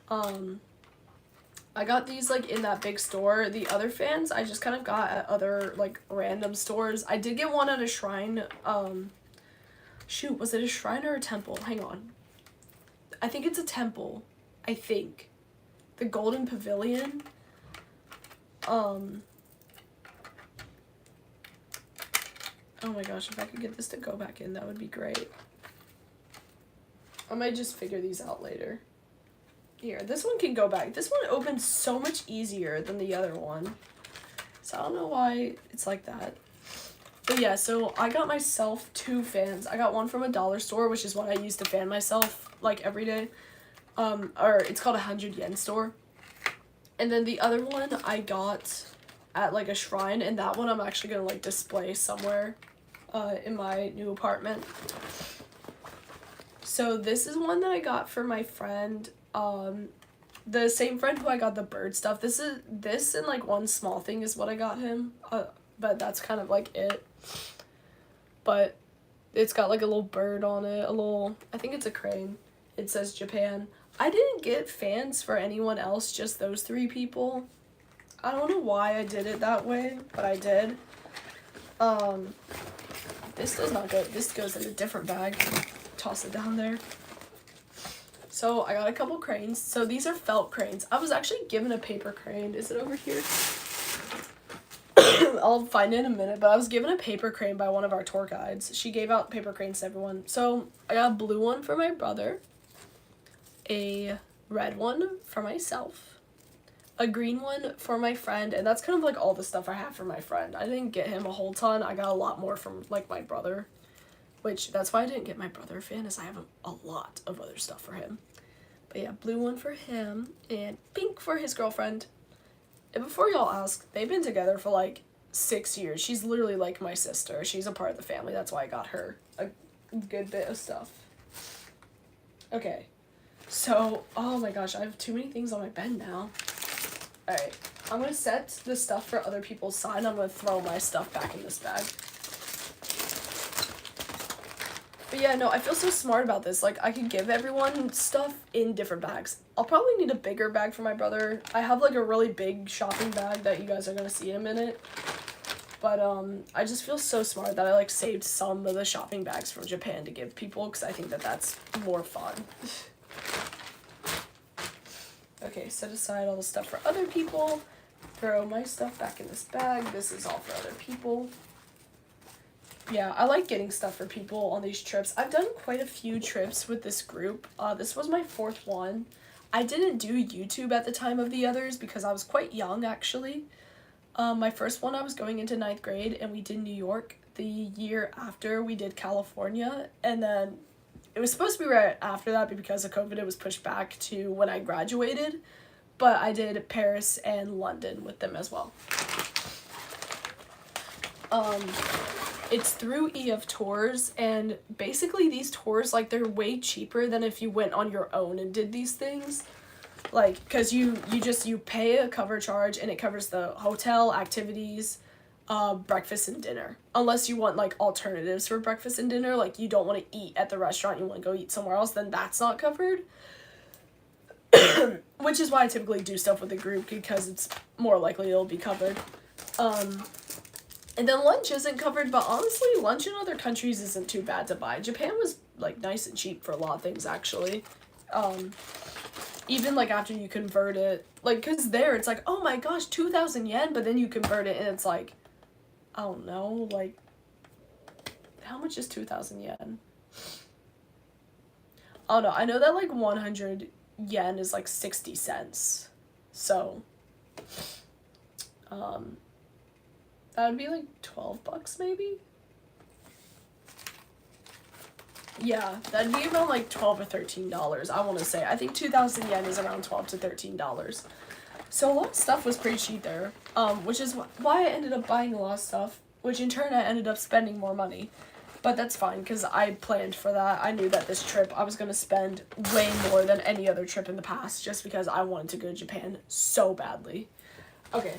I got these, like, in that big store. The other fans I just kind of got at other, like, random stores. I did get one at a shrine. Shoot, was it a shrine or a temple? Hang on. I think it's a temple. I think. The Golden Pavilion. Oh my gosh, if I could get this to go back in, that would be great. I might just figure these out later. Here, this one can go back. This one opens so much easier than the other one. So I don't know why it's like that. But yeah, so I got myself two fans. I got one from a dollar store, which is what I use to fan myself, like, every day. Or it's called a 100 yen store. And then the other one I got at, like, a shrine, and that one I'm actually gonna, like, display somewhere in my new apartment. So this is one that I got for my friend. the same friend who I got the bird stuff. This and like one small thing is what I got him. But that's kind of like it. But it's got like a little bird on it, I think it's a crane. It says Japan. I didn't get fans for anyone else, just those 3 people. I don't know why I did it that way, but I did. This does not go, this goes in a different bag. Toss it down there. So I got a couple cranes. So these are felt cranes. I was actually given a paper crane. Is it over here? I'll find it in a minute, but I was given a paper crane by one of our tour guides. She gave out paper cranes to everyone. So I got a blue one for my brother, a red one for myself, a green one for my friend, and that's kind of like all the stuff I have for my friend. I didn't get him a whole ton. I got a lot more from like my brother, which that's why I didn't get my brother a fan, is I have a lot of other stuff for him. But yeah, blue one for him and pink for his girlfriend. And before y'all ask, they've been together for like 6 years. She's literally like my sister. She's a part of the family. That's why I got her a good bit of stuff. Okay. So, oh my gosh, I have too many things on my bed now. Alright, I'm going to set the stuff for other people's side. I'm going to throw my stuff back in this bag. But yeah, no, I feel so smart about this. Like, I could give everyone stuff in different bags. I'll probably need a bigger bag for my brother. I have, like, a really big shopping bag that you guys are going to see in a minute. But, I just feel so smart that I, like, saved some of the shopping bags from Japan to give people, because I think that that's more fun. Okay, set aside all the stuff for other people. Throw my stuff back in this bag. This is all for other people. Yeah, I like getting stuff for people on these trips. I've done quite a few trips with this group. This was my 4th one. I didn't do YouTube at the time of the others because I was quite young, actually. My first one, I was going into 9th grade, and we did New York. The year after, we did California, and then it was supposed to be right after that, but because of COVID, it was pushed back to when I graduated. But I did Paris and London with them as well. It's through EF Tours, and basically these tours, like, they're way cheaper than if you went on your own and did these things. Like, because you pay a cover charge, and it covers the hotel, activities, breakfast and dinner. Unless you want, like, alternatives for breakfast and dinner, like, you don't want to eat at the restaurant, you want to go eat somewhere else, then that's not covered. Which is why I typically do stuff with the group, because it's more likely it'll be covered. And then lunch isn't covered, but honestly, lunch in other countries isn't too bad to buy. Japan was, like, nice and cheap for a lot of things, actually. Even, like, after you convert it. Like, because there, it's like, oh my gosh, 2,000 yen, but then you convert it, and it's like, I don't know, like, how much is 2,000 yen? Oh, no, I know that, like, 100 yen is, like, 60 cents. So, that would be like $12 maybe? Yeah, that'd be around like $12 or $13, I want to say. I think 2,000 yen is around $12 to $13. So a lot of stuff was pretty cheap there, which is why I ended up buying a lot of stuff, which in turn I ended up spending more money. But that's fine, because I planned for that. I knew that this trip I was going to spend way more than any other trip in the past, just because I wanted to go to Japan so badly. Okay.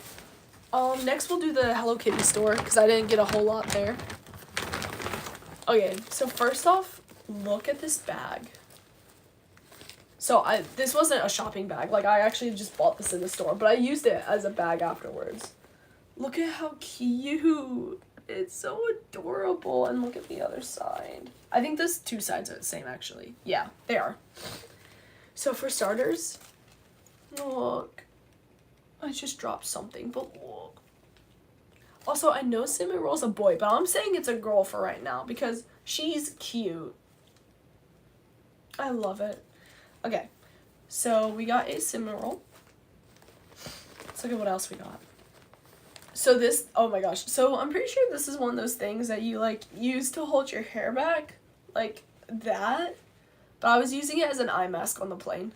Next we'll do the Hello Kitty store, because I didn't get a whole lot there. Okay, so first off, look at this bag. So this wasn't a shopping bag, like I actually just bought this in the store, but I used it as a bag afterwards. Look at how cute. It's so adorable, and look at the other side. I think those two sides are the same, actually. Yeah, they are. So for starters, look. I just dropped something, but look. Also, I know Cinnamon Roll's a boy, but I'm saying it's a girl for right now because she's cute. I love it. Okay, so we got a Cinnamon Roll. Let's look at what else we got. So this, oh my gosh. So I'm pretty sure this is one of those things that you, like, use to hold your hair back. Like that. But I was using it as an eye mask on the plane.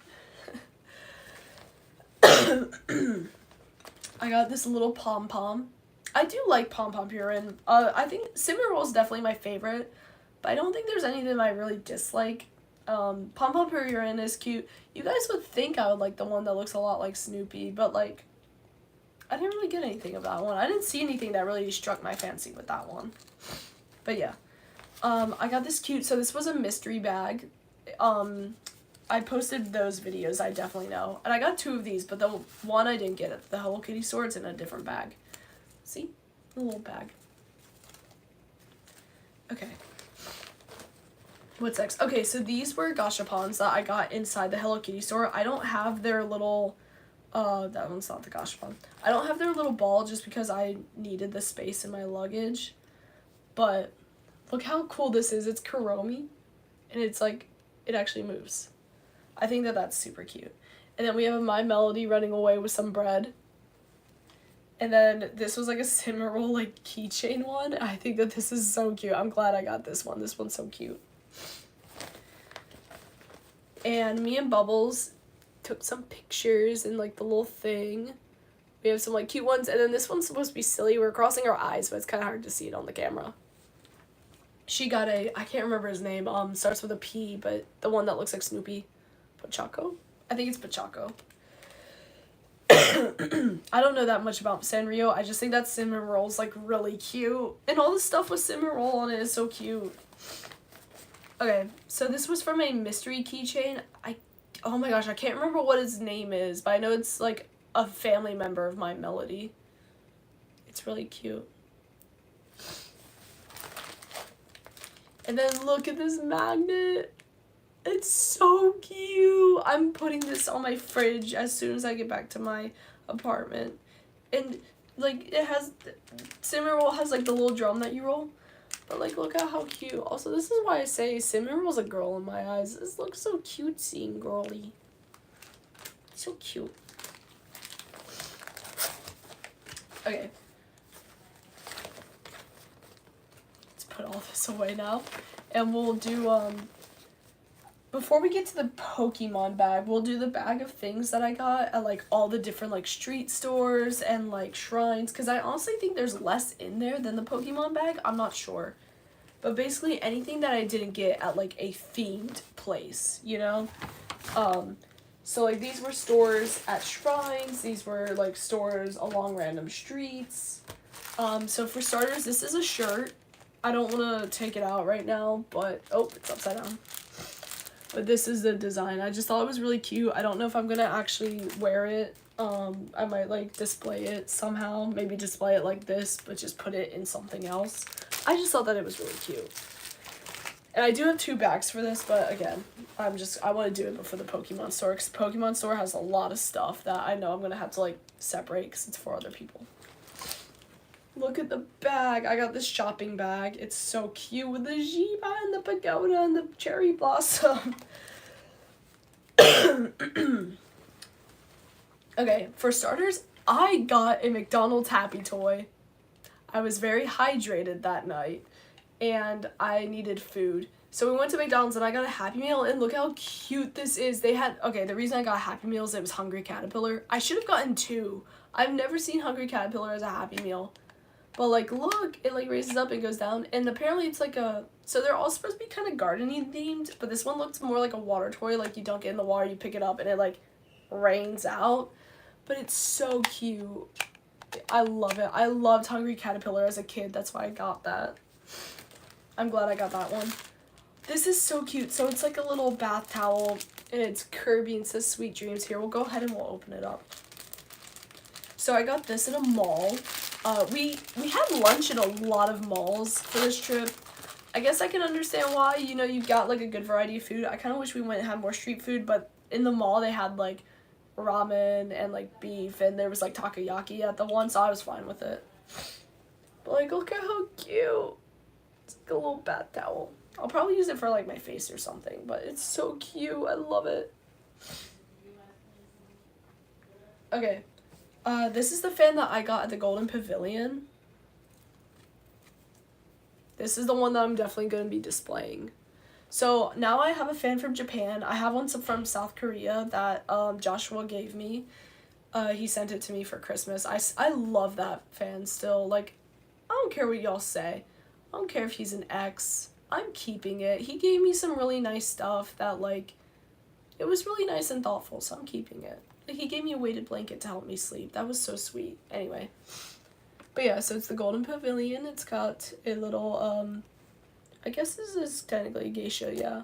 I got this little pom-pom. I do like pom-pom purine. I think Cinnamon Roll is definitely my favorite, but I don't think there's any of them I really dislike. Pom Pom Purin is cute. You guys would think I would like the one that looks a lot like Snoopy, but like, I didn't really get anything of that one. I didn't see anything that really struck my fancy with that one. But yeah. I got this cute, so this was a mystery bag. I posted those videos, I definitely know. And I got 2 of these, but the one I didn't get at the Hello Kitty store, it's in a different bag. See? A little bag. Okay. What's next? Okay, so these were gashapons that I got inside the Hello Kitty store. I don't have their little, that one's not the gashapon. I don't have their little ball just because I needed the space in my luggage. But look how cool this is. It's Kuromi, and it's like, it actually moves. I think that that's super cute. And then we have a My Melody running away with some bread. And then this was like a Cinnamoroll like keychain one. I think that this is so cute. I'm glad I got this one. This one's so cute. And me and Bubbles took some pictures and like the little thing. We have some like cute ones. And then this one's supposed to be silly. We're crossing our eyes, but it's kind of hard to see it on the camera. She got a, I can't remember his name, starts with a P, but the one that looks like Snoopy. Pochacco? I think it's Pochacco. I don't know that much about Sanrio. I just think that Cinnamoroll's like really cute. And all the stuff with Cinnamoroll on it is so cute. Okay, so this was from a mystery keychain. Oh my gosh, I can't remember what his name is, but I know it's like a family member of My Melody. It's really cute. And then look at this magnet. It's so cute. I'm putting this on my fridge as soon as I get back to my apartment. And like it has, Cinnamoroll has like the little drum that you roll. But like look at how cute. Also, this is why I say Cinnamoroll's a girl in my eyes. This looks so cutesy and girly. So cute. Okay. Let's put all this away now. And we'll do before we get to the Pokemon bag, we'll do the bag of things that I got at like all the different like street stores and like shrines, because I honestly think there's less in there than the Pokemon bag. I'm not sure. But basically anything that I didn't get at like a themed place, you know? So like these were stores at shrines, these were like stores along random streets. So for starters, this is a shirt. I don't want to take it out right now, but oh, it's upside down. But this is the design. I just thought it was really cute. I don't know if I'm gonna actually wear it. I might like display it somehow. Maybe display it like this, but just put it in something else. I just thought that it was really cute. And I do have 2 bags for this, but again, I want to do it before the Pokemon store, because the Pokemon store has a lot of stuff that I know I'm gonna have to like separate because it's for other people. Look at the bag. I got this shopping bag. It's so cute with the Shiba and the pagoda and the cherry blossom. Okay, for starters, I got a McDonald's Happy Toy. I was very hydrated that night, and I needed food. So we went to McDonald's, and I got a Happy Meal, and look how cute this is. They had, okay, the reason I got Happy Meals, it was Hungry Caterpillar. I should have gotten 2. I've never seen Hungry Caterpillar as a Happy Meal. But, like, look, it, like, raises up and goes down. And apparently it's, like, a... So they're all supposed to be kind of gardening themed. But this one looks more like a water toy. Like, you dunk it in the water, you pick it up, and it, like, rains out. But it's so cute. I love it. I loved Hungry Caterpillar as a kid. That's why I got that. I'm glad I got that one. This is so cute. So it's, like, a little bath towel. And it's Kirby and says Sweet Dreams. Here, we'll go ahead and we'll open it up. So I got this at a mall. We had lunch at a lot of malls for this trip. I guess I can understand why, you know, you got like a good variety of food. I kind of wish we went and had more street food, but in the mall they had like ramen and like beef, and there was like takoyaki at the one, so I was fine with it. But like, look at how cute. It's like a little bath towel. I'll probably use it for like my face or something, but it's so cute. I love it. Okay. This is the fan that I got at the Golden Pavilion. This is the one that I'm definitely going to be displaying. So now I have a fan from Japan. I have one from South Korea that Joshua gave me. He sent it to me for Christmas. I love that fan still. Like, I don't care what y'all say. I don't care if he's an ex. I'm keeping it. He gave me some really nice stuff that, like, it was really nice and thoughtful, so I'm keeping it. Like, he gave me a weighted blanket to help me sleep. That was so sweet. Anyway. But yeah, so it's the Golden Pavilion. It's got a little, I guess this is technically a geisha, yeah.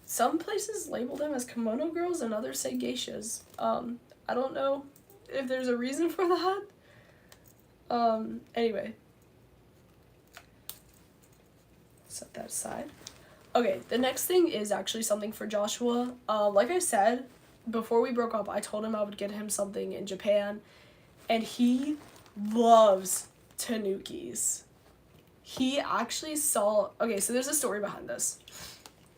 Some places label them as kimono girls and others say geishas. I don't know if there's a reason for that. Anyway. Set that aside. Okay, the next thing is actually something for Joshua. Like I said, before we broke up, I told him I would get him something in Japan, and he loves tanukis. He actually saw, okay, so there's a story behind this.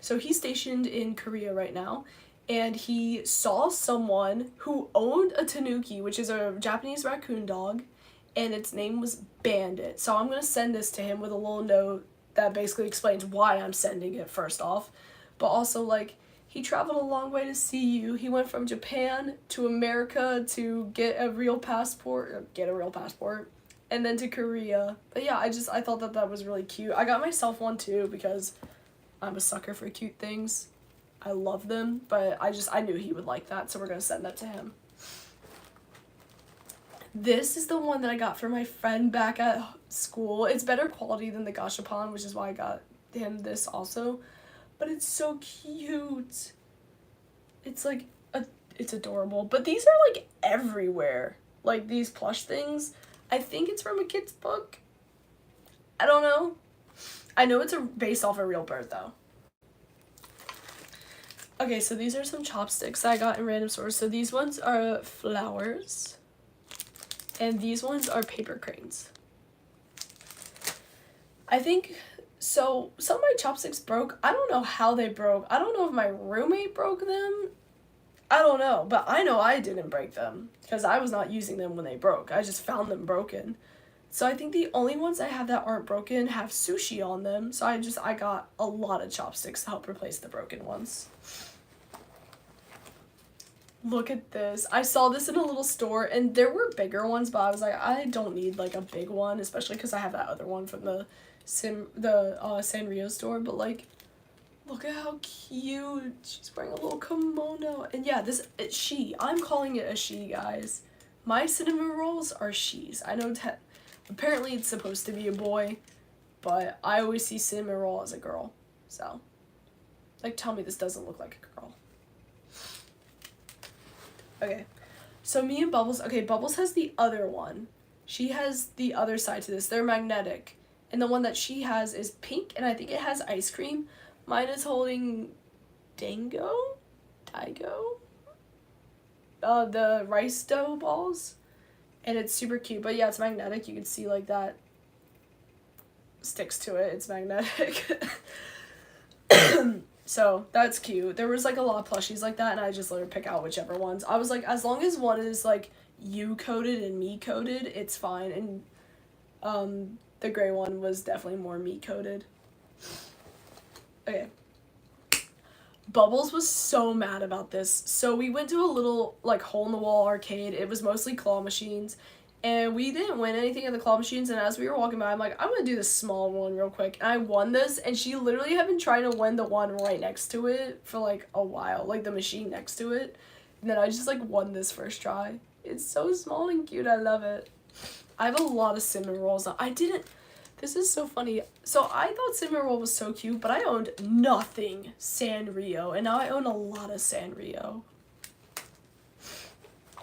So he's stationed in Korea right now, and he saw someone who owned a tanuki, which is a Japanese raccoon dog, and its name was Bandit. So I'm going to send this to him with a little note that basically explains why I'm sending it first off. But also, like, he traveled a long way to see you. He went from Japan to America to get a real passport, and then to Korea. But yeah, I thought that was really cute. I got myself one too because I'm a sucker for cute things. I love them, but I knew he would like that, so we're gonna send that to him. This is the one that I got for my friend back at school. It's better quality than the Gashapon, which is why I got him this also. But it's so cute. It's like, it's adorable. But these are like everywhere. Like these plush things. I think it's from a kid's book. I don't know. I know it's based off a real bird though. Okay, so these are some chopsticks that I got in random stores. So these ones are flowers. And these ones are paper cranes. I think, so some of my chopsticks broke. I don't know how they broke. I don't know if my roommate broke them. I don't know, but I know I didn't break them because I was not using them when they broke. I just found them broken. So I think the only ones I have that aren't broken have sushi on them. So I got a lot of chopsticks to help replace the broken ones. Look at this. I saw this in a little store, and there were bigger ones, but I was like, I don't need, like, a big one, especially because I have that other one from the Sanrio store, but, like, look at how cute. She's wearing a little kimono. And yeah, I'm calling it a she, guys. My cinnamon rolls are she's. I know apparently it's supposed to be a boy, but I always see cinnamon roll as a girl. So, like, tell me this doesn't look like a girl. Okay, so me and Bubbles, Bubbles has the other one. She has the other side to this. They're magnetic. And the one that she has is pink, and I think it has ice cream. Mine is holding Daigo? The rice dough balls. And it's super cute. But yeah, it's magnetic. You can see, like, that sticks to it. It's magnetic. So, that's cute. There was, like, a lot of plushies like that, and I just let her pick out whichever ones. I was like, as long as one is, like, you-coded and me-coded, it's fine. And, the gray one was definitely more me-coded. Okay. Bubbles was so mad about this. So, we went to a little, like, hole-in-the-wall arcade. It was mostly claw machines. And we didn't win anything at the claw machines, and as we were walking by, I'm like, I'm gonna do the small one real quick. And I won this, and she literally had been trying to win the one right next to it for, like, a while. Like, the machine next to it. And then I just, like, won this first try. It's so small and cute. I love it. I have a lot of cinnamon rolls now. This is so funny. So, I thought cinnamon roll was so cute, but I owned nothing Sanrio, and now I own a lot of Sanrio.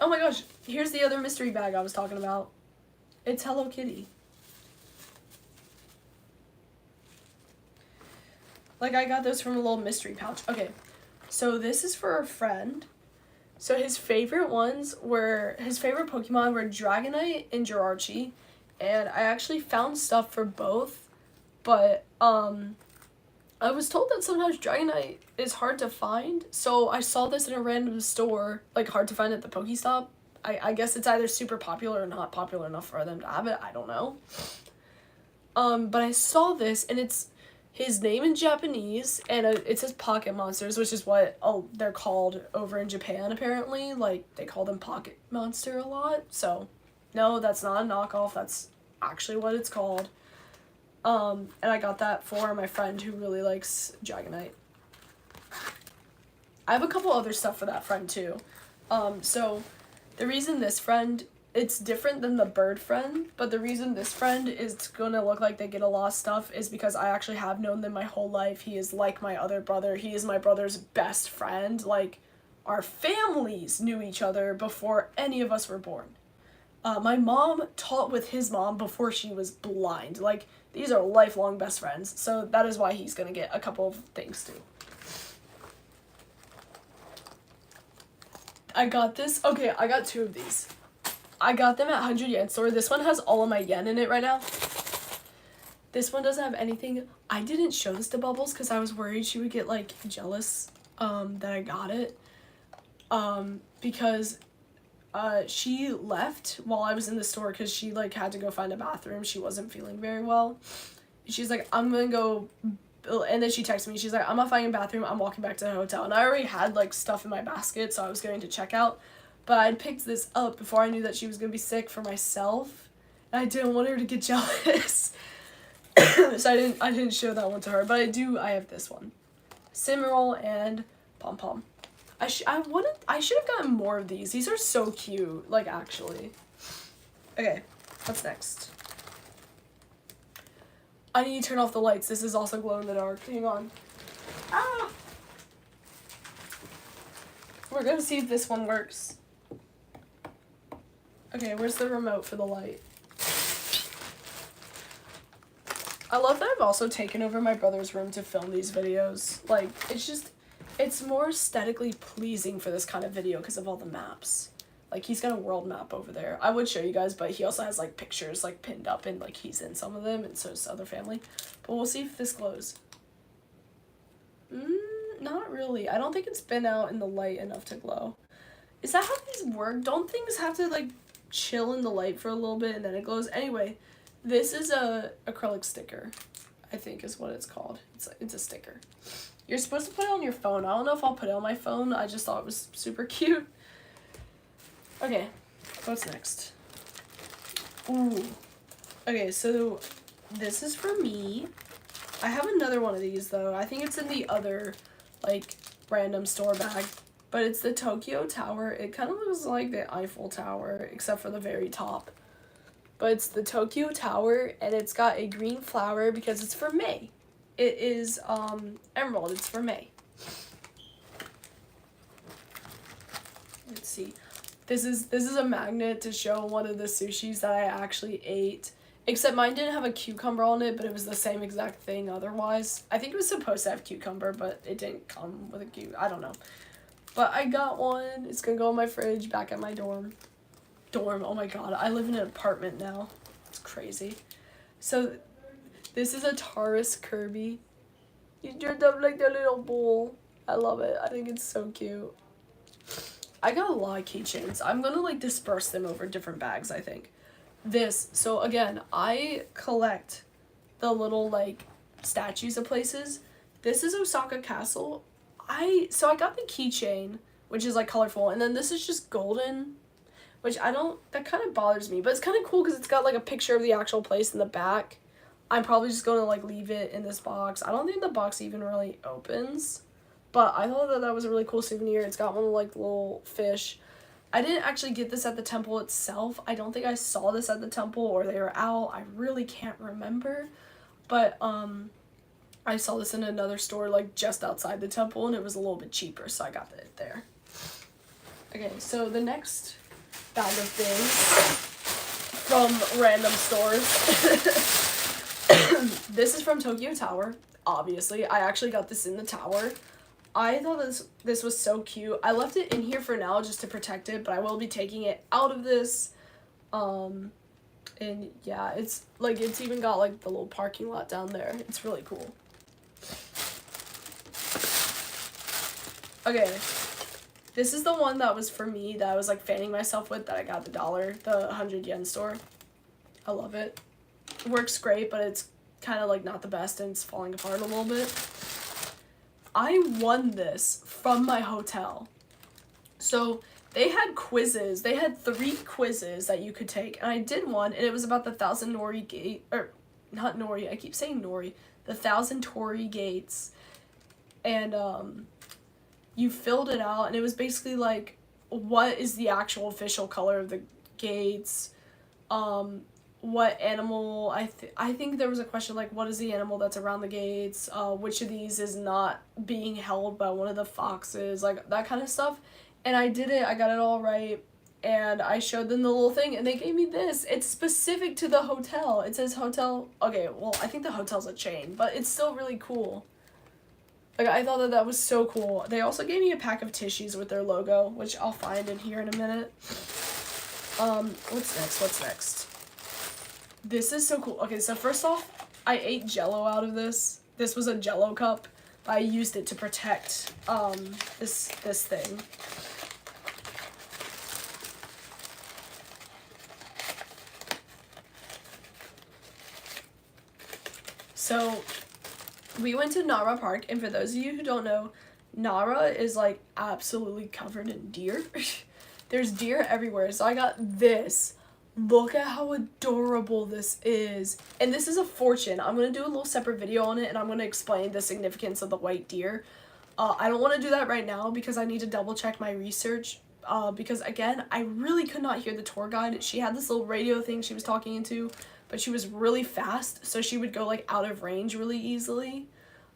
Oh my gosh, here's the other mystery bag I was talking about. It's Hello Kitty. Like, I got those from a little mystery pouch. Okay, so this is for a friend. So his favorite Pokemon were Dragonite and Jirachi. And I actually found stuff for both. But, I was told that sometimes Dragonite is hard to find, so I saw this in a random store, like hard to find at the Pokestop. I guess it's either super popular or not popular enough for them to have it, I don't know. But I saw this, and it's his name in Japanese, and it says Pocket Monsters, which is what they're called over in Japan, apparently. Like, they call them Pocket Monster a lot, so no, that's not a knockoff, that's actually what it's called. And I got that for my friend who really likes Dragonite. I have a couple other stuff for that friend too. So the reason this friend, it's different than the bird friend, but the reason this friend is gonna look like they get a lot of stuff is because I actually have known them my whole life. He is like my other brother. He is my brother's best friend. Like, our families knew each other before any of us were born. My mom taught with his mom before she was blind. Like, these are lifelong best friends, so that is why he's gonna get a couple of things too. I got this. Okay, I got 2 of these. I got them at 100 yen store. This one has all of my yen in it right now. This one doesn't have anything. I didn't show this to Bubbles because I was worried she would get, like, jealous that I got it. Because she left while I was in the store because she, like, had to go find a bathroom. She wasn't feeling very well. She's like, I'm gonna go, and then she texted me. She's like, I'm not finding a bathroom. I'm walking back to the hotel. And I already had, like, stuff in my basket, so I was going to check out. But I picked this up before I knew that she was gonna be sick for myself. And I didn't want her to get jealous. So I didn't show that one to her. But I have this one. Cinnamoroll and Pom Pom. I should have gotten more of these. These are so cute, like, actually. Okay, what's next? I need to turn off the lights. This is also glow in the dark. Hang on. Ah! We're gonna see if this one works. Okay, where's the remote for the light? I love that I've also taken over my brother's room to film these videos. Like, it's more aesthetically pleasing for this kind of video because of all the maps. Like, he's got a world map over there. I would show you guys, but he also has, like, pictures, like, pinned up, and, like, he's in some of them, and so does other family. But we'll see if this glows. Not really. I don't think it's been out in the light enough to glow. Is that how these work? Don't things have to, like, chill in the light for a little bit and then it glows? Anyway, this is a acrylic sticker, I think is what it's called. It's a sticker. You're supposed to put it on your phone. I don't know if I'll put it on my phone. I just thought it was super cute. Okay, what's next? Ooh. Okay, so this is for me. I have another one of these, though. I think it's in the other, like, random store bag. But it's the Tokyo Tower. It kind of looks like the Eiffel Tower, except for the very top. But it's the Tokyo Tower, and it's got a green flower because it's for May. It is emerald. It's for May. Let's see. This is a magnet to show one of the sushis that I actually ate. Except mine didn't have a cucumber on it, but it was the same exact thing otherwise. I think it was supposed to have cucumber, but it didn't come with a cucumber. I don't know. But I got one. It's gonna go in my fridge back at my dorm. Oh my god. I live in an apartment now. It's crazy. So this is a Taurus Kirby. He's dressed up like a little bull. I love it. I think it's so cute. I got a lot of keychains. I'm gonna, like, disperse them over different bags, I think. So again, I collect the little, like, statues of places. This is Osaka Castle. So I got the keychain, which is, like, colorful, and then this is just golden, which that kind of bothers me, but it's kind of cool because it's got, like, a picture of the actual place in the back. I'm probably just going to, like, leave it in this box. I don't think the box even really opens, but I thought that was a really cool souvenir. It's got one of, like, the little fish. I didn't actually get this at the temple itself. I don't think I saw this at the temple or they were out. I really can't remember, but, I saw this in another store, like, just outside the temple, and it was a little bit cheaper, so I got it there. Okay, so the next bag of things from random stores. This is from Tokyo Tower, obviously. I actually got this in the tower. I thought this was so cute. I left it in here for now just to protect it, but I will be taking it out of this. And yeah, it's even got, like, the little parking lot down there. It's really cool. Okay, this is the one that was for me that I was, like, fanning myself with that I got the 100 yen store. I love it. It works great, but it's kind of, like, not the best and it's falling apart a little bit. I won this from my hotel. So they had quizzes. They had 3 quizzes that you could take, and I did one, and it was about the Thousand Nori Gate, or not Nori, I keep saying Nori, the 1,000 Torii gates, and you filled it out, and it was basically like, what is the actual official color of the gates, what animal, I think there was a question like, what is the animal that's around the gates, which of these is not being held by one of the foxes, like that kind of stuff. And I did it, I got it all right, and I showed them the little thing, and they gave me this. It's specific to the hotel. It says hotel, okay, well, I think the hotel's a chain, but it's still really cool. Like, I thought that that was so cool. They also gave me a pack of tissues with their logo, which I'll find in here in a minute. What's next? This is so cool. Okay, so first off, I ate Jell-O out of this. This was a Jell-O cup, but I used it to protect, this thing. So, we went to Nara Park, and for those of you who don't know, Nara is, like, absolutely covered in deer. There's deer everywhere, so I got this. Look at how adorable this is. And this is a fortune. I'm going to do a little separate video on it, and I'm going to explain the significance of the white deer. I don't want to do that right now because I need to double check my research. Because, again, I really could not hear the tour guide. She had this little radio thing she was talking into, but she was really fast, so she would go, like, out of range really easily.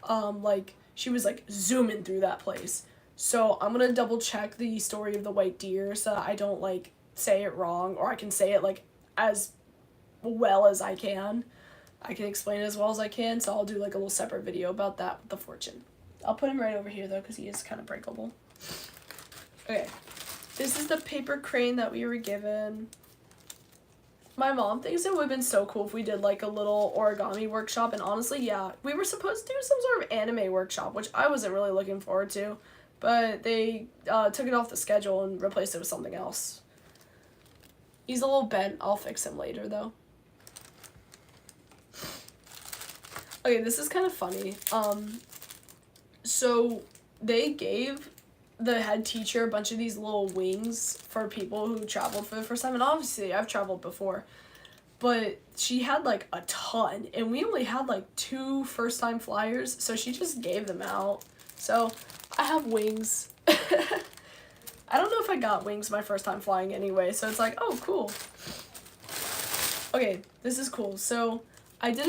Like, she was, like, zooming through that place. So I'm going to double check the story of the white deer so that I don't, like, say it wrong, or I can say it, like, as well as I can. I can explain it as well as I can, so I'll do, like, a little separate video about that with the fortune. I'll put him right over here, though, because he is kind of breakable. Okay. This is the paper crane that we were given. My mom thinks it would have been so cool if we did, like, a little origami workshop, and honestly, yeah, we were supposed to do some sort of anime workshop, which I wasn't really looking forward to, but they took it off the schedule and replaced it with something else. He's a little bent. I'll fix him later, though. Okay, this is kind of funny. So they gave the head teacher a bunch of these little wings for people who traveled for the first time, and obviously I've traveled before, but she had like a ton, and we only had like 2 first-time flyers, so she just gave them out. So I have wings. I don't know if I got wings my first time flying anyway, so it's like, oh, cool. Okay, this is cool. So I did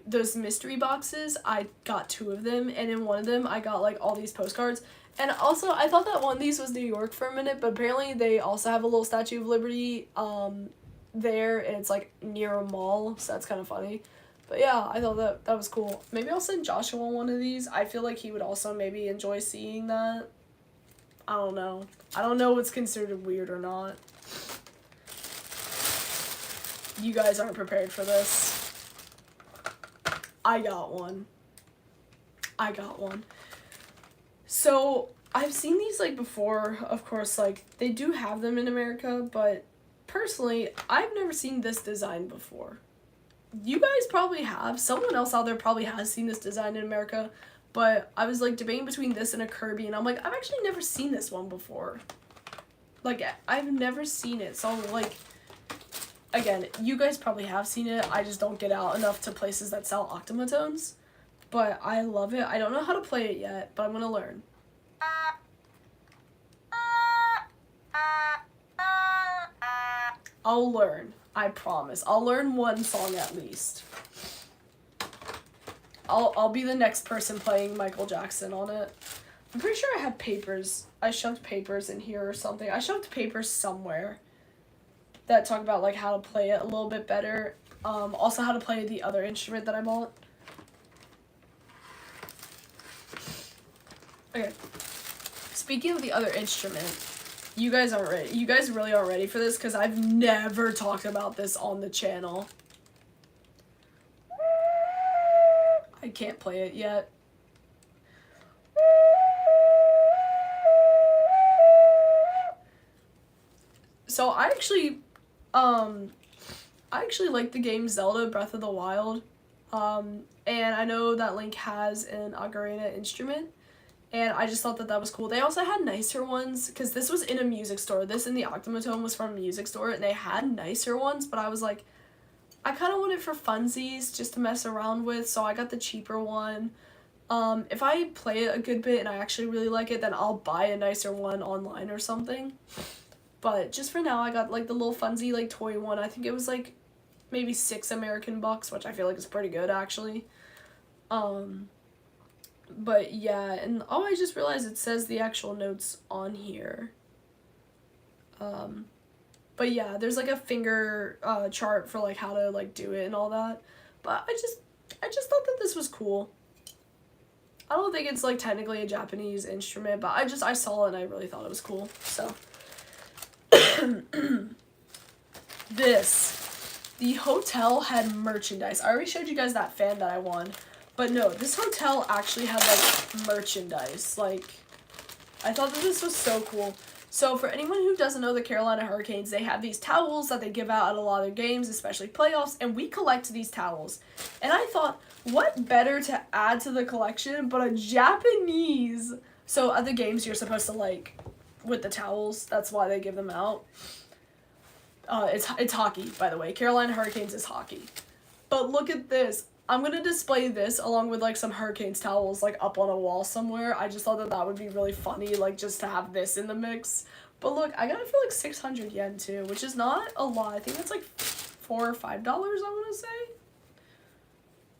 those mystery boxes, I got 2 of them, and in one of them I got like all these postcards. And also, I thought that one of these was New York for a minute, but apparently they also have a little Statue of Liberty there, and it's like near a mall, so that's kind of funny. But yeah, I thought that was cool. Maybe I'll send Joshua one of these. I feel like he would also maybe enjoy seeing that. I don't know. I don't know what's considered weird or not. You guys aren't prepared for this. I got one. So, I've seen these, like, before. Of course, like, they do have them in America, but personally, I've never seen this design before. You guys probably have. Someone else out there probably has seen this design in America, but I was, like, debating between this and a Kirby, and I'm like, I've actually never seen this one before. Like, I've never seen it, so, like, again, you guys probably have seen it. I just don't get out enough to places that sell Octomatones. But I love it. I don't know how to play it yet, but I'm gonna learn. I'll learn. I promise. I'll learn one song at least. I'll be the next person playing Michael Jackson on it. I'm pretty sure I have papers. I shoved papers in here or something. I shoved papers somewhere that talk about like how to play it a little bit better. Also how to play the other instrument that I bought. Okay. Speaking of the other instrument, you guys aren't ready. You guys really aren't ready for this because I've never talked about this on the channel. I can't play it yet. So I actually like the game Zelda Breath of the Wild. And I know that Link has an ocarina instrument. And I just thought that that was cool. They also had nicer ones, because this was in a music store. This and the Octomatone was from a music store, and they had nicer ones, but I was like, I kind of want it for funsies, just to mess around with, so I got the cheaper one. If I play it a good bit and I actually really like it, then I'll buy a nicer one online or something. But just for now, I got like the little funsy like toy one. I think it was like maybe $6 American bucks, which I feel like is pretty good actually. But yeah, and oh, I just realized it says the actual notes on here. But yeah, there's like a finger chart for like how to like do it and all that. But I just thought that this was cool. I don't think it's like technically a Japanese instrument, but I saw it and I really thought it was cool. So the hotel had merchandise. I already showed you guys that fan that I won. But no, this hotel actually had, like, merchandise. Like, I thought that this was so cool. So, for anyone who doesn't know the Carolina Hurricanes, they have these towels that they give out at a lot of their games, especially playoffs, and we collect these towels. And I thought, what better to add to the collection but a Japanese... So, at the games, you're supposed to, like, with the towels, that's why they give them out. It's hockey, by the way. Carolina Hurricanes is hockey. But look at this. I'm going to display this along with, like, some Hurricanes towels, like, up on a wall somewhere. I just thought that that would be really funny, like, just to have this in the mix. But look, I got it for, like, 600 yen, too, which is not a lot. I think it's, like, $4 or $5, I want to say.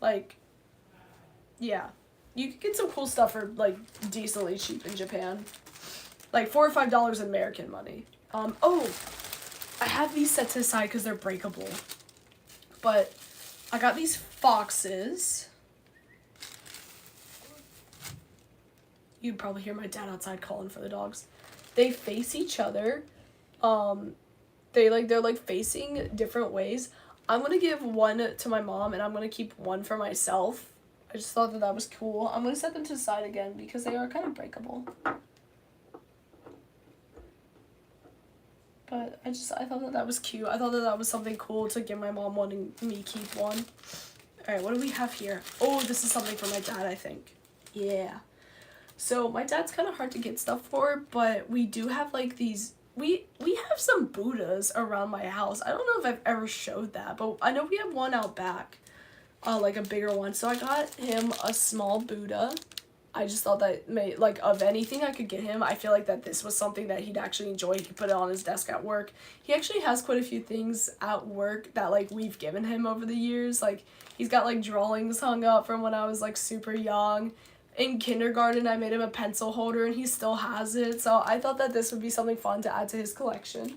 Like, yeah. You could get some cool stuff for, like, decently cheap in Japan. Like, $4 or $5 American money. Oh, I have these set to the side because they're breakable. But I got these foxes. You'd probably hear my dad outside calling for the dogs. They face each other. They're like facing different ways. I'm gonna give one to my mom and I'm gonna keep one for myself. I just thought that that was cool. I'm gonna set them to the side again because they are kind of breakable. But I thought that that was cute. I thought that that was something cool to give my mom one and me keep one. Alright, what do we have here? Oh, this is something for my dad, I think. Yeah. So, my dad's kind of hard to get stuff for, but we do have, like, these... We have some Buddhas around my house. I don't know if I've ever showed that, but I know we have one out back. Like, a bigger one. So, I got him a small Buddha. I just thought that, like, of anything I could get him, I feel like that this was something that he'd actually enjoy. He could put it on his desk at work. He actually has quite a few things at work that, like, we've given him over the years. Like, he's got, like, drawings hung up from when I was, like, super young. In kindergarten, I made him a pencil holder, and he still has it. So I thought that this would be something fun to add to his collection.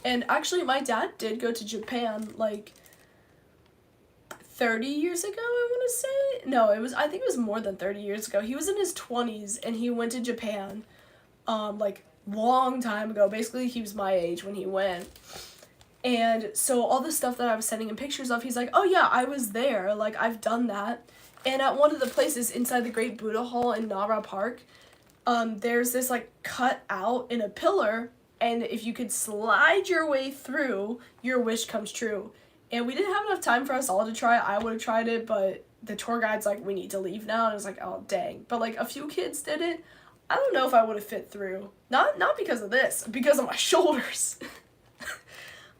And actually, my dad did go to Japan, like, 30 years ago, I want to say. No, I think it was more than 30 years ago. He was in his 20s and he went to Japan, like, long time ago. Basically, he was my age when he went. And so all the stuff that I was sending him pictures of, he's like, oh yeah, I was there. Like, I've done that. And at one of the places inside the Great Buddha Hall in Nara Park, there's this, like, cut out in a pillar. And if you could slide your way through, your wish comes true. And we didn't have enough time for us all to try it. I would have tried it, but the tour guide's like, we need to leave now. And I was like, oh, dang. But, like, a few kids did it. I don't know if I would have fit through. Not because of this, because of my shoulders.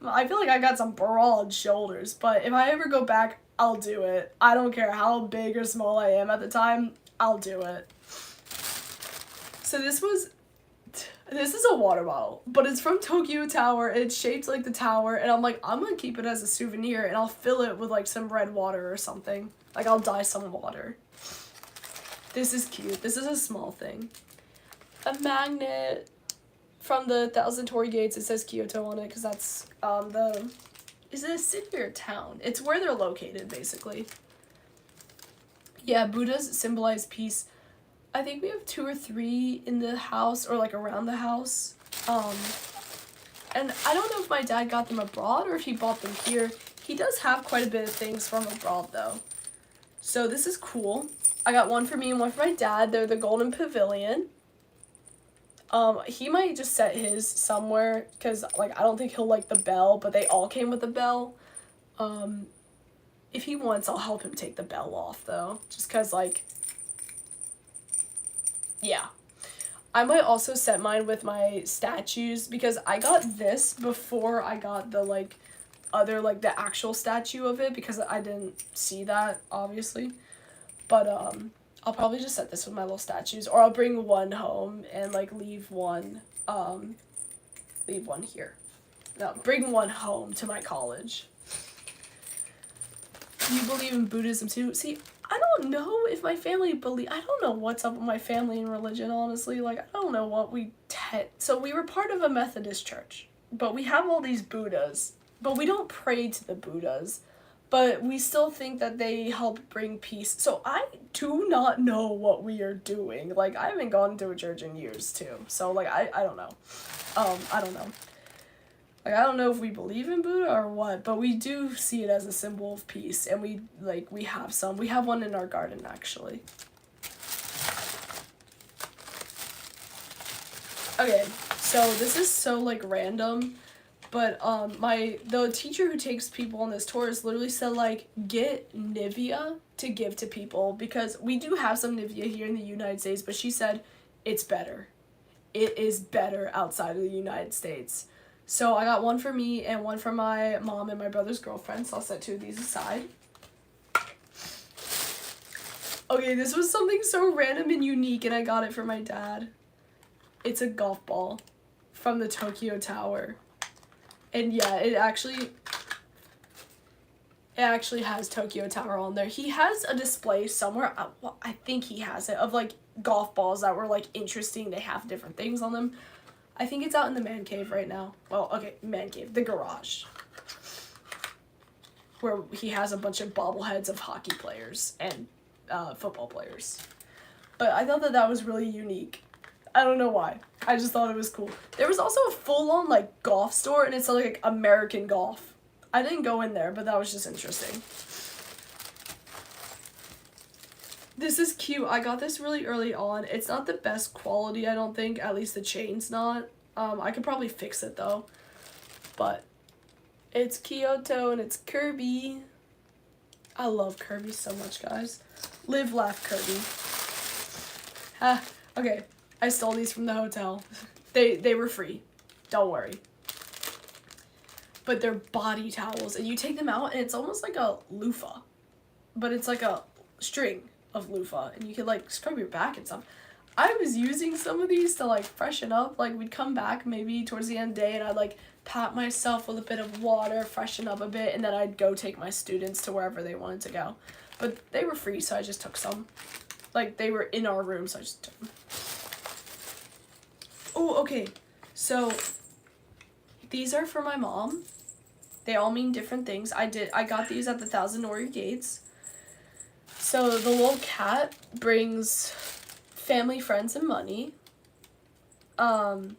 I feel like I got some broad shoulders. But if I ever go back, I'll do it. I don't care how big or small I am at the time. I'll do it. So this is a water bottle, but it's from Tokyo Tower, and it's shaped like the tower, and I'm like, I'm gonna keep it as a souvenir, and I'll fill it with, like, some red water or something. Like, I'll dye some water. This is cute. This is a small thing. A magnet from the Thousand Torii Gates. It says Kyoto on it, because that's, is it a city or a town? It's where they're located, basically. Yeah, Buddhas symbolize peace. I think we have 2 or 3 in the house, or, like, around the house. And I don't know if my dad got them abroad or if he bought them here. He does have quite a bit of things from abroad, though. So this is cool. I got one for me and one for my dad. They're the Golden Pavilion. He might just set his somewhere, because, like, I don't think he'll like the bell, but they all came with a bell. If he wants, I'll help him take the bell off, though. Just because, like... Yeah. I might also set mine with my statues, because I got this before I got the, like, other, like, the actual statue of it, because I didn't see that, obviously. But, I'll probably just set this with my little statues, or I'll bring one home and, like, leave one here. No, bring one home to my college. You believe in Buddhism too? See, I don't know if my family I don't know what's up with my family and religion, honestly. Like, I don't know what so we were part of a Methodist church, but we have all these Buddhas, but we don't pray to the Buddhas, but we still think that they help bring peace. So I do not know what we are doing. Like, I haven't gone to a church in years too, so, like, I don't know. I don't know. Like, I don't know if we believe in Buddha or what, but we do see it as a symbol of peace, and we have some. We have one in our garden, actually. Okay, so this is so, like, random, but, the teacher who takes people on this tour literally said, like, get Nivea to give to people, because we do have some Nivea here in the United States, but she said it's better. It is better outside of the United States. So I got one for me and one for my mom and my brother's girlfriend, so I'll set 2 of these aside. Okay, this was something so random and unique, and I got it for my dad. It's a golf ball from the Tokyo Tower. And yeah, it actually has Tokyo Tower on there. He has a display somewhere, I think he has it, of, like, golf balls that were, like, interesting. They have different things on them. I think it's out in the man cave right now. Well, okay, man cave, the garage. Where he has a bunch of bobbleheads of hockey players and football players. But I thought that was really unique. I don't know why. I just thought it was cool. There was also a full-on, like, golf store, and it's like American Golf. I didn't go in there, but that was just interesting. This is cute. I got this really early on. It's not the best quality, I don't think. At least the chain's not. I could probably fix it, though. But it's Kyoto, and it's Kirby. I love Kirby so much, guys. Live, laugh, Kirby. Okay. I stole these from the hotel. They were free. Don't worry. But they're body towels, and you take them out, and it's almost like a loofah. But it's like a string of loofah, and you can, like, scrub your back and stuff. I was using some of these to, like, freshen up. Like, we'd come back maybe towards the end of the day, and I'd, like, pat myself with a bit of water, freshen up a bit, and then I'd go take my students to wherever they wanted to go. But they were free, so I just took some. Like, they were in our room, so I just took them. Oh, okay. So, these are for my mom. They all mean different things. I got these at the Thousand Warrior Gates. So, the little cat brings family, friends, and money. The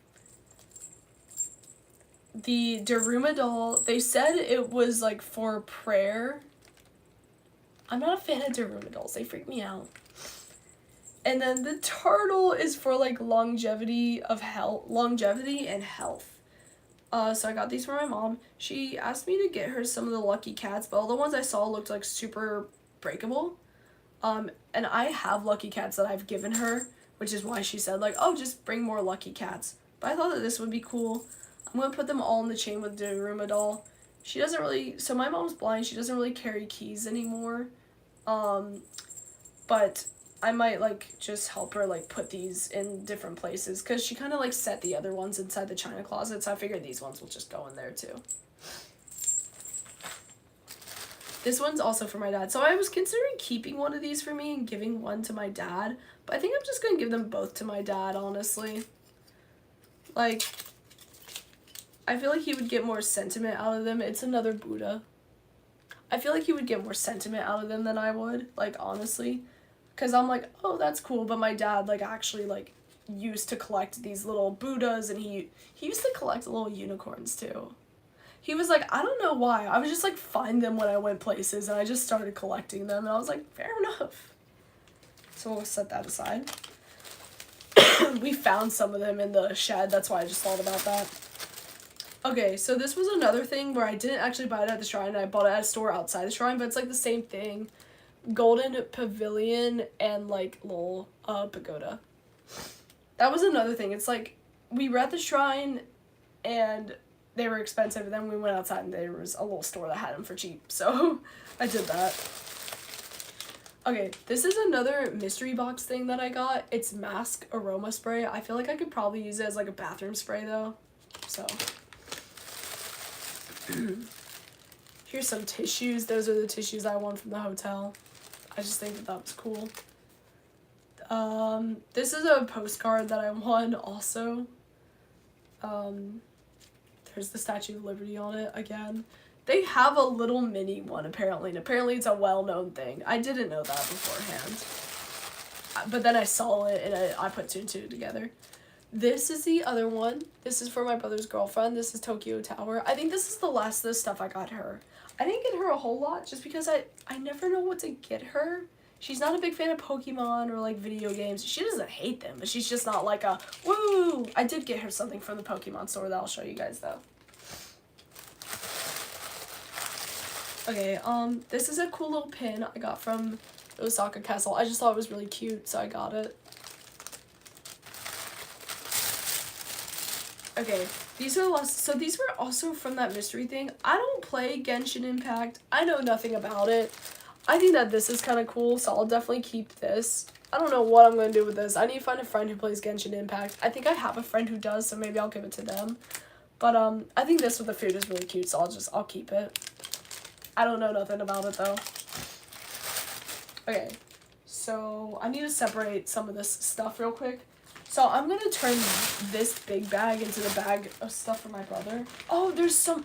Daruma doll, they said it was, like, for prayer. I'm not a fan of Daruma dolls. They freak me out. And then the turtle is for, like, longevity and health. So I got these for my mom. She asked me to get her some of the Lucky Cats, but all the ones I saw looked, like, super breakable. And I have Lucky Cats that I've given her, which is why she said, like, oh, just bring more Lucky Cats. But I thought that this would be cool. I'm going to put them all in the chain with the Daruma doll. She doesn't really, so my mom's blind. She doesn't really carry keys anymore. But I might, like, just help her, like, put these in different places, because she kind of, like, set the other ones inside the china closet, so I figured these ones will just go in there, too. This one's also for my dad. So I was considering keeping one of these for me and giving one to my dad, but I think I'm just going to give them both to my dad, honestly. Like, I feel like he would get more sentiment out of them. It's another Buddha. I feel like he would get more sentiment out of them than I would, like, honestly. Because I'm like, oh, that's cool, but my dad, like, actually, like, used to collect these little Buddhas, and he used to collect little unicorns, too. He was like, I don't know why, I would just, like, find them when I went places, and I just started collecting them, and I was like, fair enough. So we'll set that aside. We found some of them in the shed, that's why I just thought about that. Okay, so this was another thing where I didn't actually buy it at the shrine, and I bought it at a store outside the shrine, but it's, like, the same thing. Golden pavilion and, like, little pagoda. That was another thing. It's like we were at the shrine, and they were expensive, and then we went outside and there was a little store that had them for cheap, so I did that. Okay, this is another mystery box thing that I got. It's Mask Aroma Spray. I feel like I could probably use it as like a bathroom spray though, so. Here's some tissues. Those are the tissues I won from the hotel. I just think that was cool. This is a postcard that I won also. There's the Statue of Liberty on it again. They have a little mini one apparently, and apparently it's a well-known thing. I didn't know that beforehand. But then I saw it and I put 2 and 2 together. This is the other one. This is for my brother's girlfriend. This is Tokyo Tower. I think this is the last of the stuff I got her. I didn't get her a whole lot just because I never know what to get her. She's not a big fan of Pokemon or like video games. She doesn't hate them, but she's just not like a woo. I did get her something from the Pokemon store that I'll show you guys though. Okay, this is a cool little pin I got from Osaka Castle. I just thought it was really cute, so I got it. Okay, these were also from that mystery thing. I don't play Genshin Impact. I know nothing about it. I think that this is kind of cool, so I'll definitely keep this. I don't know what I'm going to do with this. I need to find a friend who plays Genshin Impact. I think I have a friend who does, so maybe I'll give it to them. But, I think this with the food is really cute, so I'll keep it. I don't know nothing about it, though. Okay, so I need to separate some of this stuff real quick. So I'm going to turn this big bag into the bag of stuff for my brother. Oh, there are some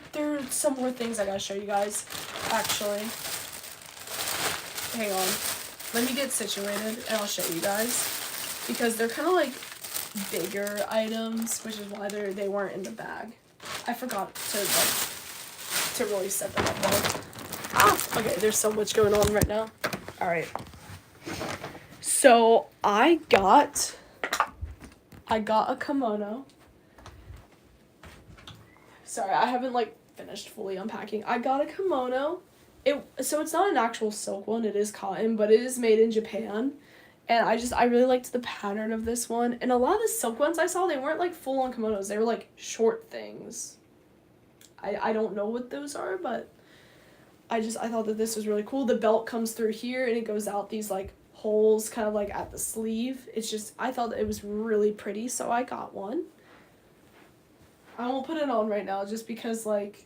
more things I got to show you guys, actually. Hang on. Let me get situated and I'll show you guys. Because they're kind of like bigger items, which is why they weren't in the bag. I forgot to really set them up though. Ah! Okay, there's so much going on right now. Alright. So I got a kimono. Sorry, I haven't like finished fully unpacking. I got a kimono. So it's not an actual silk one, it is cotton, but it is made in Japan. And I really liked the pattern of this one. And a lot of the silk ones I saw, they weren't like full-on kimonos. They were like short things. I don't know what those are, but I thought that this was really cool. The belt comes through here and it goes out these like holes kind of like at the sleeve. I thought that it was really pretty, so I got one. I won't put it on right now just because like,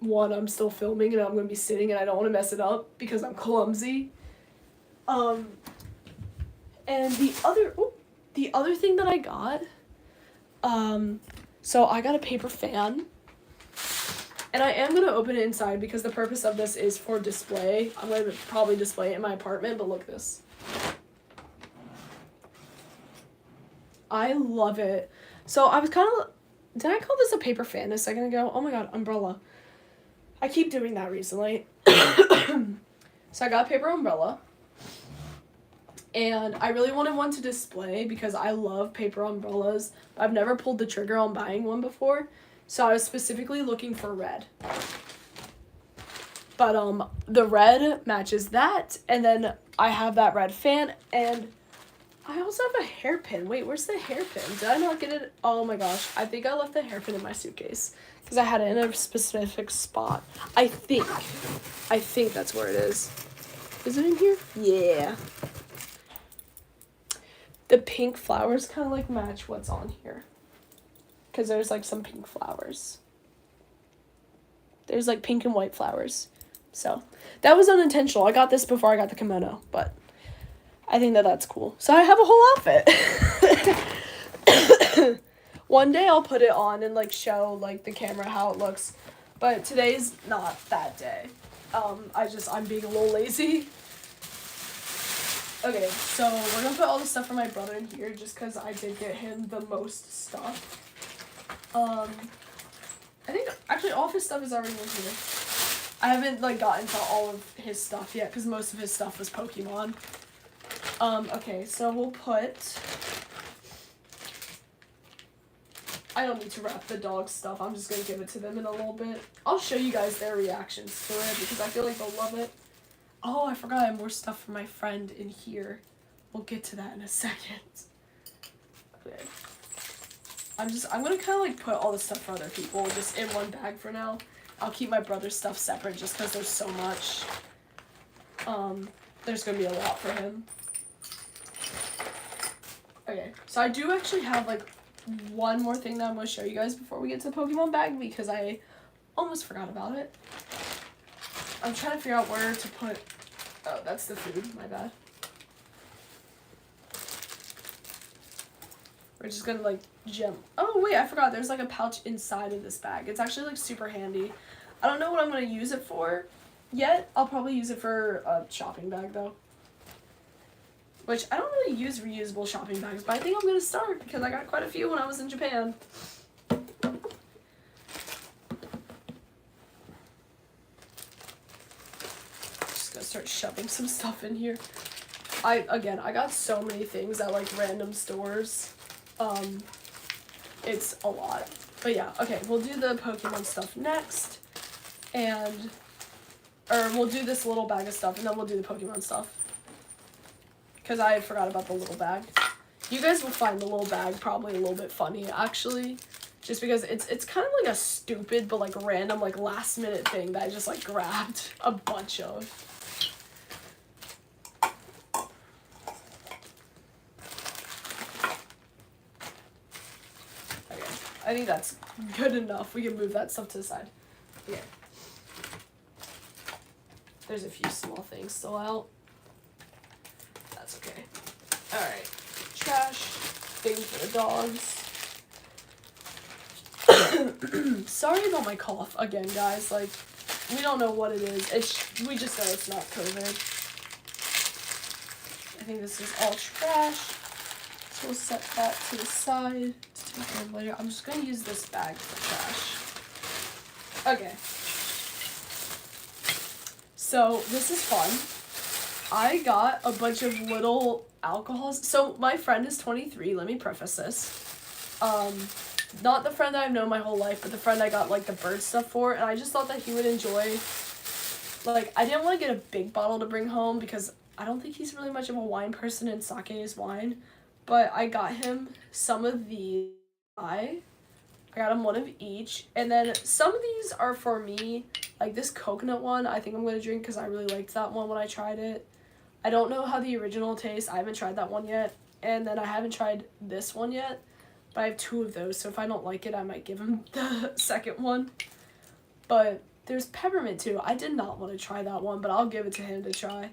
one, I'm still filming and I'm going to be sitting and I don't want to mess it up because I'm clumsy. And the other thing that I got, so I got a paper fan. And I am going to open it inside because the purpose of this is for display. I'm going to probably display it in my apartment, but look at this. I love it. So I was kind of, did I call this a paper fan a second ago? Oh my god, umbrella. I keep doing that recently. So I got a paper umbrella. And I really wanted one to display because I love paper umbrellas. I've never pulled the trigger on buying one before. So I was specifically looking for red. But the red matches that. And then I have that red fan. And I also have a hairpin. Wait, where's the hairpin? Did I not get it? Oh my gosh. I think I left the hairpin in my suitcase. Because I had it in a specific spot. I think that's where it is. Is it in here? Yeah. The pink flowers kind of like match what's on here. Because there's like some pink flowers. There's like pink and white flowers. So that was unintentional. I got this before I got the kimono. But I think that that's cool. So I have a whole outfit. One day I'll put it on and like show like the camera how it looks, but today's not that day. I'm being a little lazy. Okay, so we're gonna put all the stuff for my brother in here just because I did get him the most stuff. I think actually all of his stuff is already in here. I haven't like gotten to all of his stuff yet because most of his stuff was Pokemon. Okay, so we'll put. I don't need to wrap the dog stuff. I'm just going to give it to them in a little bit. I'll show you guys their reactions to it because I feel like they'll love it. Oh, I forgot I have more stuff for my friend in here. We'll get to that in a second. Okay. I'm gonna kind of like put all the stuff for other people just in one bag for now. I'll keep my brother's stuff separate just because there's so much. There's gonna be a lot for him. Okay, so I do actually have like one more thing that I'm gonna show you guys before we get to the Pokemon bag because I almost forgot about it. I'm trying to figure out where to put. Oh, that's the food. My bad. We're just gonna like jump. Oh wait, I forgot. There's like a pouch inside of this bag. It's actually like super handy. I don't know what I'm gonna use it for yet. I'll probably use it for a shopping bag though. Which I don't really use reusable shopping bags, but I think I'm gonna start because I got quite a few when I was in Japan. Just gonna start shoving some stuff in here. I got so many things at like random stores. It's a lot. But yeah, okay, we'll do the Pokemon stuff next. Or we'll do this little bag of stuff and then we'll do the Pokemon stuff. Because I forgot about the little bag. You guys will find the little bag probably a little bit funny, actually. Just because it's kind of like a stupid but like random like last minute thing that I just like grabbed a bunch of. Okay, I think that's good enough. We can move that stuff to the side. Okay. There's a few small things still out. That's okay. Alright. Trash. Things for the dogs. Sorry about my cough again, guys. Like, we don't know what it is. We just know it's not COVID. I think this is all trash. So we'll set that to the side to take care of later. I'm just going to use this bag for trash. Okay. So, this is fun. I got a bunch of little alcohols. So, my friend is 23. Let me preface this. Not the friend that I've known my whole life, but the friend I got, like, the bird stuff for. And I just thought that he would enjoy... Like, I didn't want to get a big bottle to bring home because I don't think he's really much of a wine person and sake is wine. But I got him some of these. I got him one of each. And then some of these are for me. Like this coconut one, I think I'm going to drink because I really liked that one when I tried it. I don't know how the original tastes. I haven't tried that one yet. And then I haven't tried this one yet. But I have two of those, so if I don't like it, I might give him the second one. But there's peppermint too. I did not want to try that one, but I'll give it to him to try.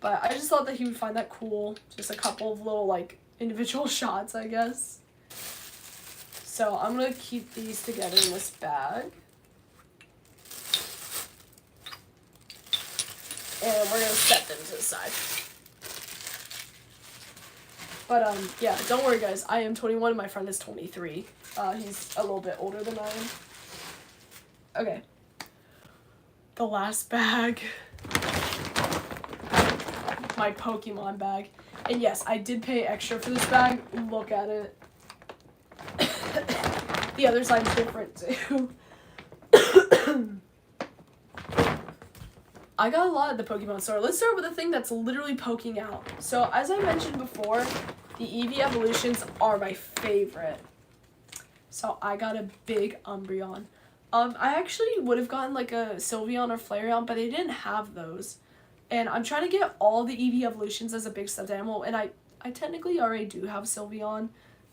But I just thought that he would find that cool. Just a couple of little, like, individual shots, I guess. So I'm going to keep these together in this bag. And we're going to set them to the side. But, yeah, don't worry, guys. I am 21 and my friend is 23. He's a little bit older than I am. Okay. The last bag. My Pokemon bag. And yes, I did pay extra for this bag. Look at it. The other side's different, too. I got a lot at the Pokemon store. Let's start with the thing that's literally poking out. So, as I mentioned before, the Eevee Evolutions are my favorite. So, I got a big Umbreon. I actually would have gotten like a Sylveon or Flareon, but they didn't have those. And I'm trying to get all the Eevee Evolutions as a big stuffed animal, and I technically already do have Sylveon.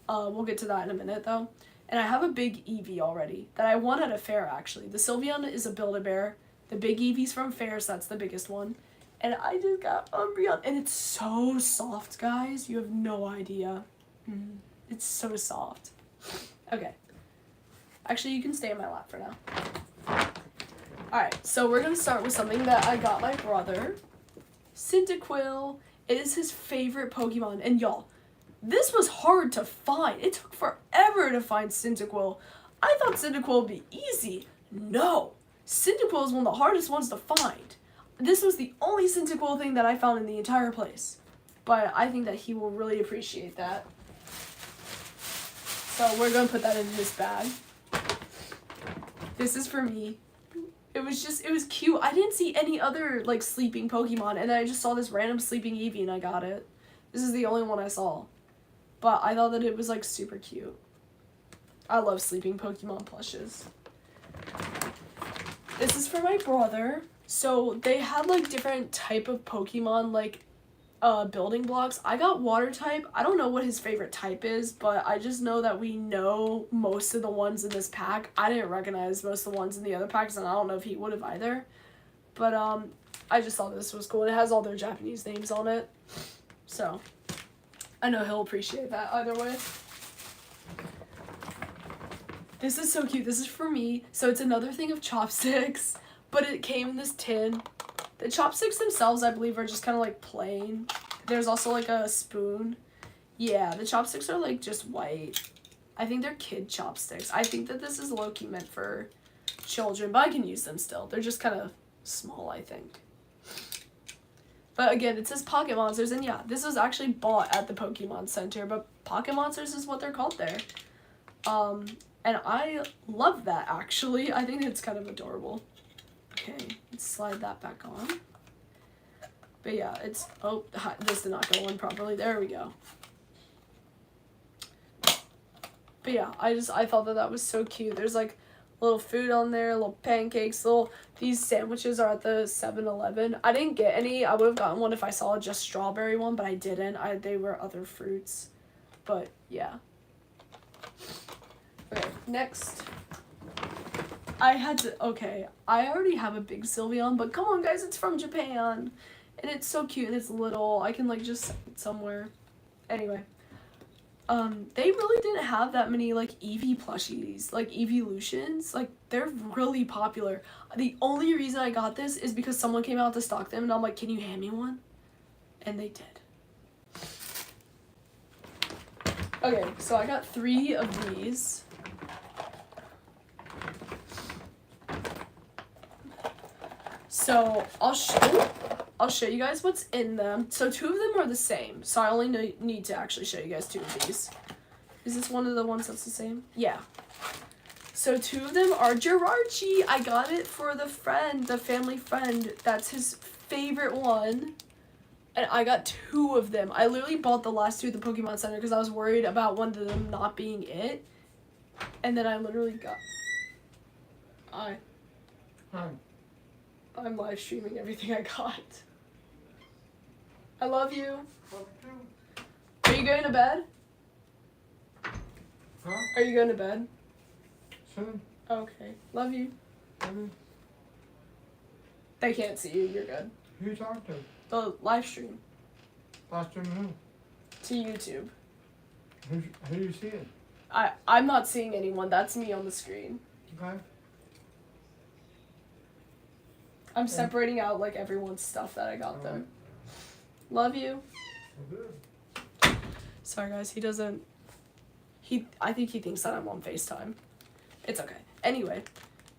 We'll get to that in a minute, though. And I have a big Eevee already that I won at a fair, actually. The Sylveon is a Build-A-Bear. The big Eevee's from fairs, that's the biggest one. And I just got Umbreon, and it's so soft, guys. You have no idea. It's so soft. Okay. Actually, you can stay in my lap for now. Alright, so we're going to start with something that I got my brother. Cyndaquil. It is his favorite Pokemon. And y'all, this was hard to find. It took forever to find Cyndaquil. I thought Cyndaquil would be easy. No. Cyndaquil is one of the hardest ones to find. This was the only Cyndaquil thing that I found in the entire place. But I think that he will really appreciate that. So we're going to put that in his bag. This is for me. It was cute. I didn't see any other, like, sleeping Pokemon, and then I just saw this random sleeping Eevee, and I got it. This is the only one I saw. But I thought that it was, like, super cute. I love sleeping Pokemon plushes. This is for my brother. So they had like different type of Pokemon like building blocks. I got water type. I don't know what his favorite type is, but I just know that we know most of the ones in this pack. I didn't recognize most of the ones in the other packs, and I don't know if he would have either. But I just thought this was cool. It has all their Japanese names on it. So I know he'll appreciate that either way. This is so cute. This is for me. So it's another thing of chopsticks, but it came in this tin. The chopsticks themselves, I believe, are just kind of like plain. There's also like a spoon. Yeah, the chopsticks are like just white. I think they're kid chopsticks. I think that this is low-key meant for children, but I can use them still. They're just kind of small, I think. But again, it says Pocket Monsters, and yeah, this was actually bought at the Pokemon Center, but Pocket Monsters is what they're called there. And I love that, actually. I think it's kind of adorable. Okay, let's slide that back on. But yeah, it's... Oh, this did not go in properly. There we go. But yeah, I thought that was so cute. There's like little food on there, little pancakes, these sandwiches are at the 7-Eleven. I didn't get any. I would have gotten one if I saw just strawberry one, but I didn't. They were other fruits. But yeah. Okay, next. I already have a big Sylveon, but come on guys, it's from Japan. And it's so cute and it's little. I can like just set it somewhere. Anyway. They really didn't have that many like Eevee plushies, like Eeveelutions. Like they're really popular. The only reason I got this is because someone came out to stock them and I'm like, can you hand me one? And they did. Okay, so I got 3 of these. So I'll show you guys what's in them. So 2 of them are the same. So I only need to actually show you guys 2 of these. Is this one of the ones that's the same? Yeah. So 2 of them are Jirachi. I got it for the family friend. That's his favorite one. And I got 2 of them. I literally bought the last 2 at the Pokemon Center because I was worried about one of them not being it. And then I literally got... Hi. I'm live streaming everything I got. I love you. Are you going to bed?
Huh?
Are you going to bed?
Soon.
Okay. Love you.
Love you.
They can't see you. You're good.
Who you talking to?
The live stream.
Last time who?
To YouTube.
Who you seeing?
I'm not seeing anyone. That's me on the screen.
Okay.
I'm separating out like everyone's stuff that I got them. Love you.
Good.
Sorry guys, I think he thinks that I'm on FaceTime. It's okay. Anyway,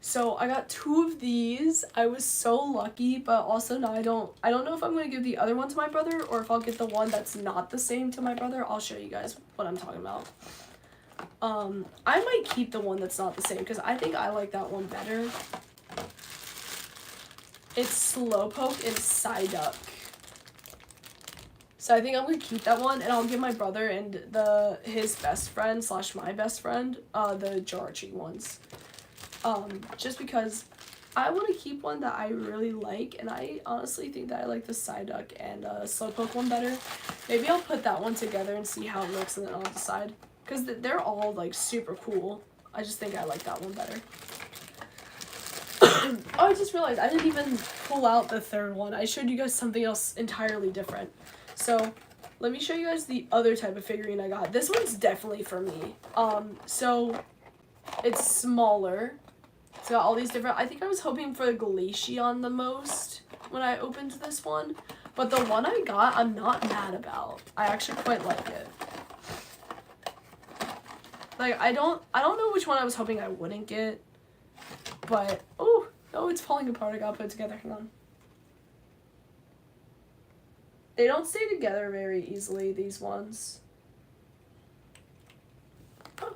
so I got 2 of these. I was so lucky, but also now I don't know if I'm going to give the other one to my brother or if I'll get the one that's not the same to my brother. I'll show you guys what I'm talking about. I might keep the one that's not the same because I think I like that one better. It's Slowpoke and Psyduck. So I think I'm going to keep that one, and I'll give my brother and his best friend / my best friend the Jirachi ones. Just because I want to keep one that I really like, and I honestly think that I like the Psyduck and Slowpoke one better. Maybe I'll put that one together and see how it looks, and then I'll decide. Because they're all, like, super cool. I just think I like that one better. Oh, I just realized I didn't even pull out the 3rd one. I showed you guys something else entirely different. So, let me show you guys the other type of figurine I got. This one's definitely for me. So, it's smaller. It's got all these different... I think I was hoping for Glaceon the most when I opened this one. But the one I got, I'm not mad about. I actually quite like it. Like, I don't know which one I was hoping I wouldn't get. But, oh, no, it's falling apart. I gotta put it together. Hang on. They don't stay together very easily, these ones. Oh.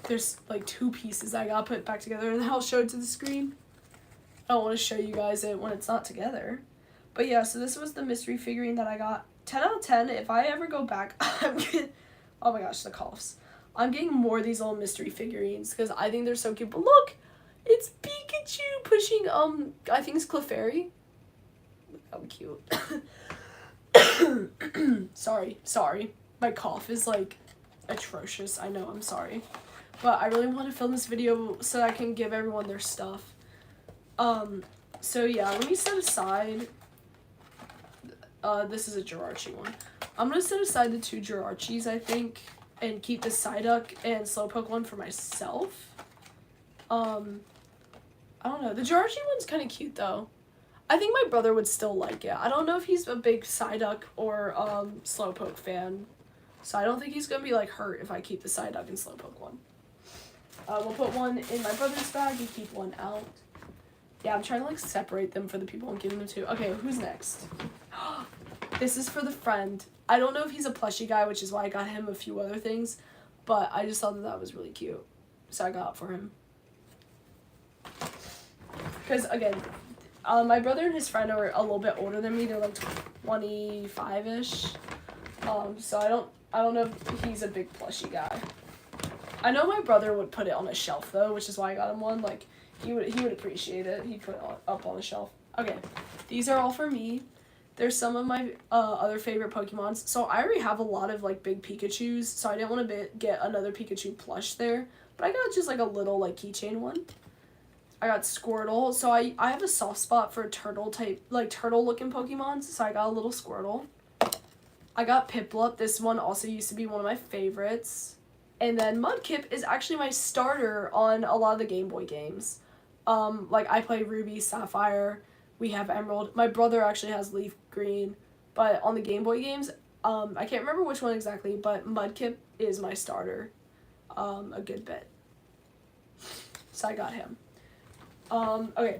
There's, like, 2 pieces I gotta put back together, and then I'll show it to the screen. I don't want to show you guys it when it's not together. But, yeah, so this was the mystery figurine that I got. 10 out of 10. If I ever go back, I'm gonna... Oh, my gosh, the coughs. I'm getting more of these little mystery figurines because I think they're so cute. But look, it's Pikachu pushing, I think it's Clefairy. Look how cute. Sorry. My cough is, like, atrocious. I know, I'm sorry. But I really want to film this video so I can give everyone their stuff. So yeah, let me set aside, this is a Jirachi one. I'm gonna set aside the 2 Jirachis, I think, and keep the Psyduck and Slowpoke one for myself. I don't know, the Jirachi one's kind of cute though. I think my brother would still like it. I don't know if he's a big Psyduck or, Slowpoke fan, so I don't think he's gonna be, like, hurt if I keep the Psyduck and Slowpoke one. We'll put one in my brother's bag and keep one out. Yeah, I'm trying to, like, separate them for the people I'm giving them to. Okay, who's next? This is for the friend. I don't know if he's a plushie guy, which is why I got him a few other things, but I just thought that that was really cute, so I got it for him. Because, again, my brother and his friend are a little bit older than me. They're, like, 25-ish. So I don't know if he's a big plushie guy. I know my brother would put it on a shelf, though, which is why I got him one. Like, he would appreciate it. He'd put it up on a shelf. Okay, these are all for me. There's some of my other favorite Pokemons. So I already have a lot of, like, big Pikachus, so I didn't want to get another Pikachu plush there. But I got just, like, a little, like, keychain one. I got Squirtle. So I have a soft spot for turtle-looking Pokemons, so I got a little Squirtle. I got Piplup. This one also used to be one of my favorites. And then Mudkip is actually my starter on a lot of the Game Boy games. Like, I play Ruby, Sapphire, we have Emerald. My brother actually has Leaf Green. But on the Game Boy games, I can't remember which one exactly, but Mudkip is my starter a good bit. So I got him. Okay.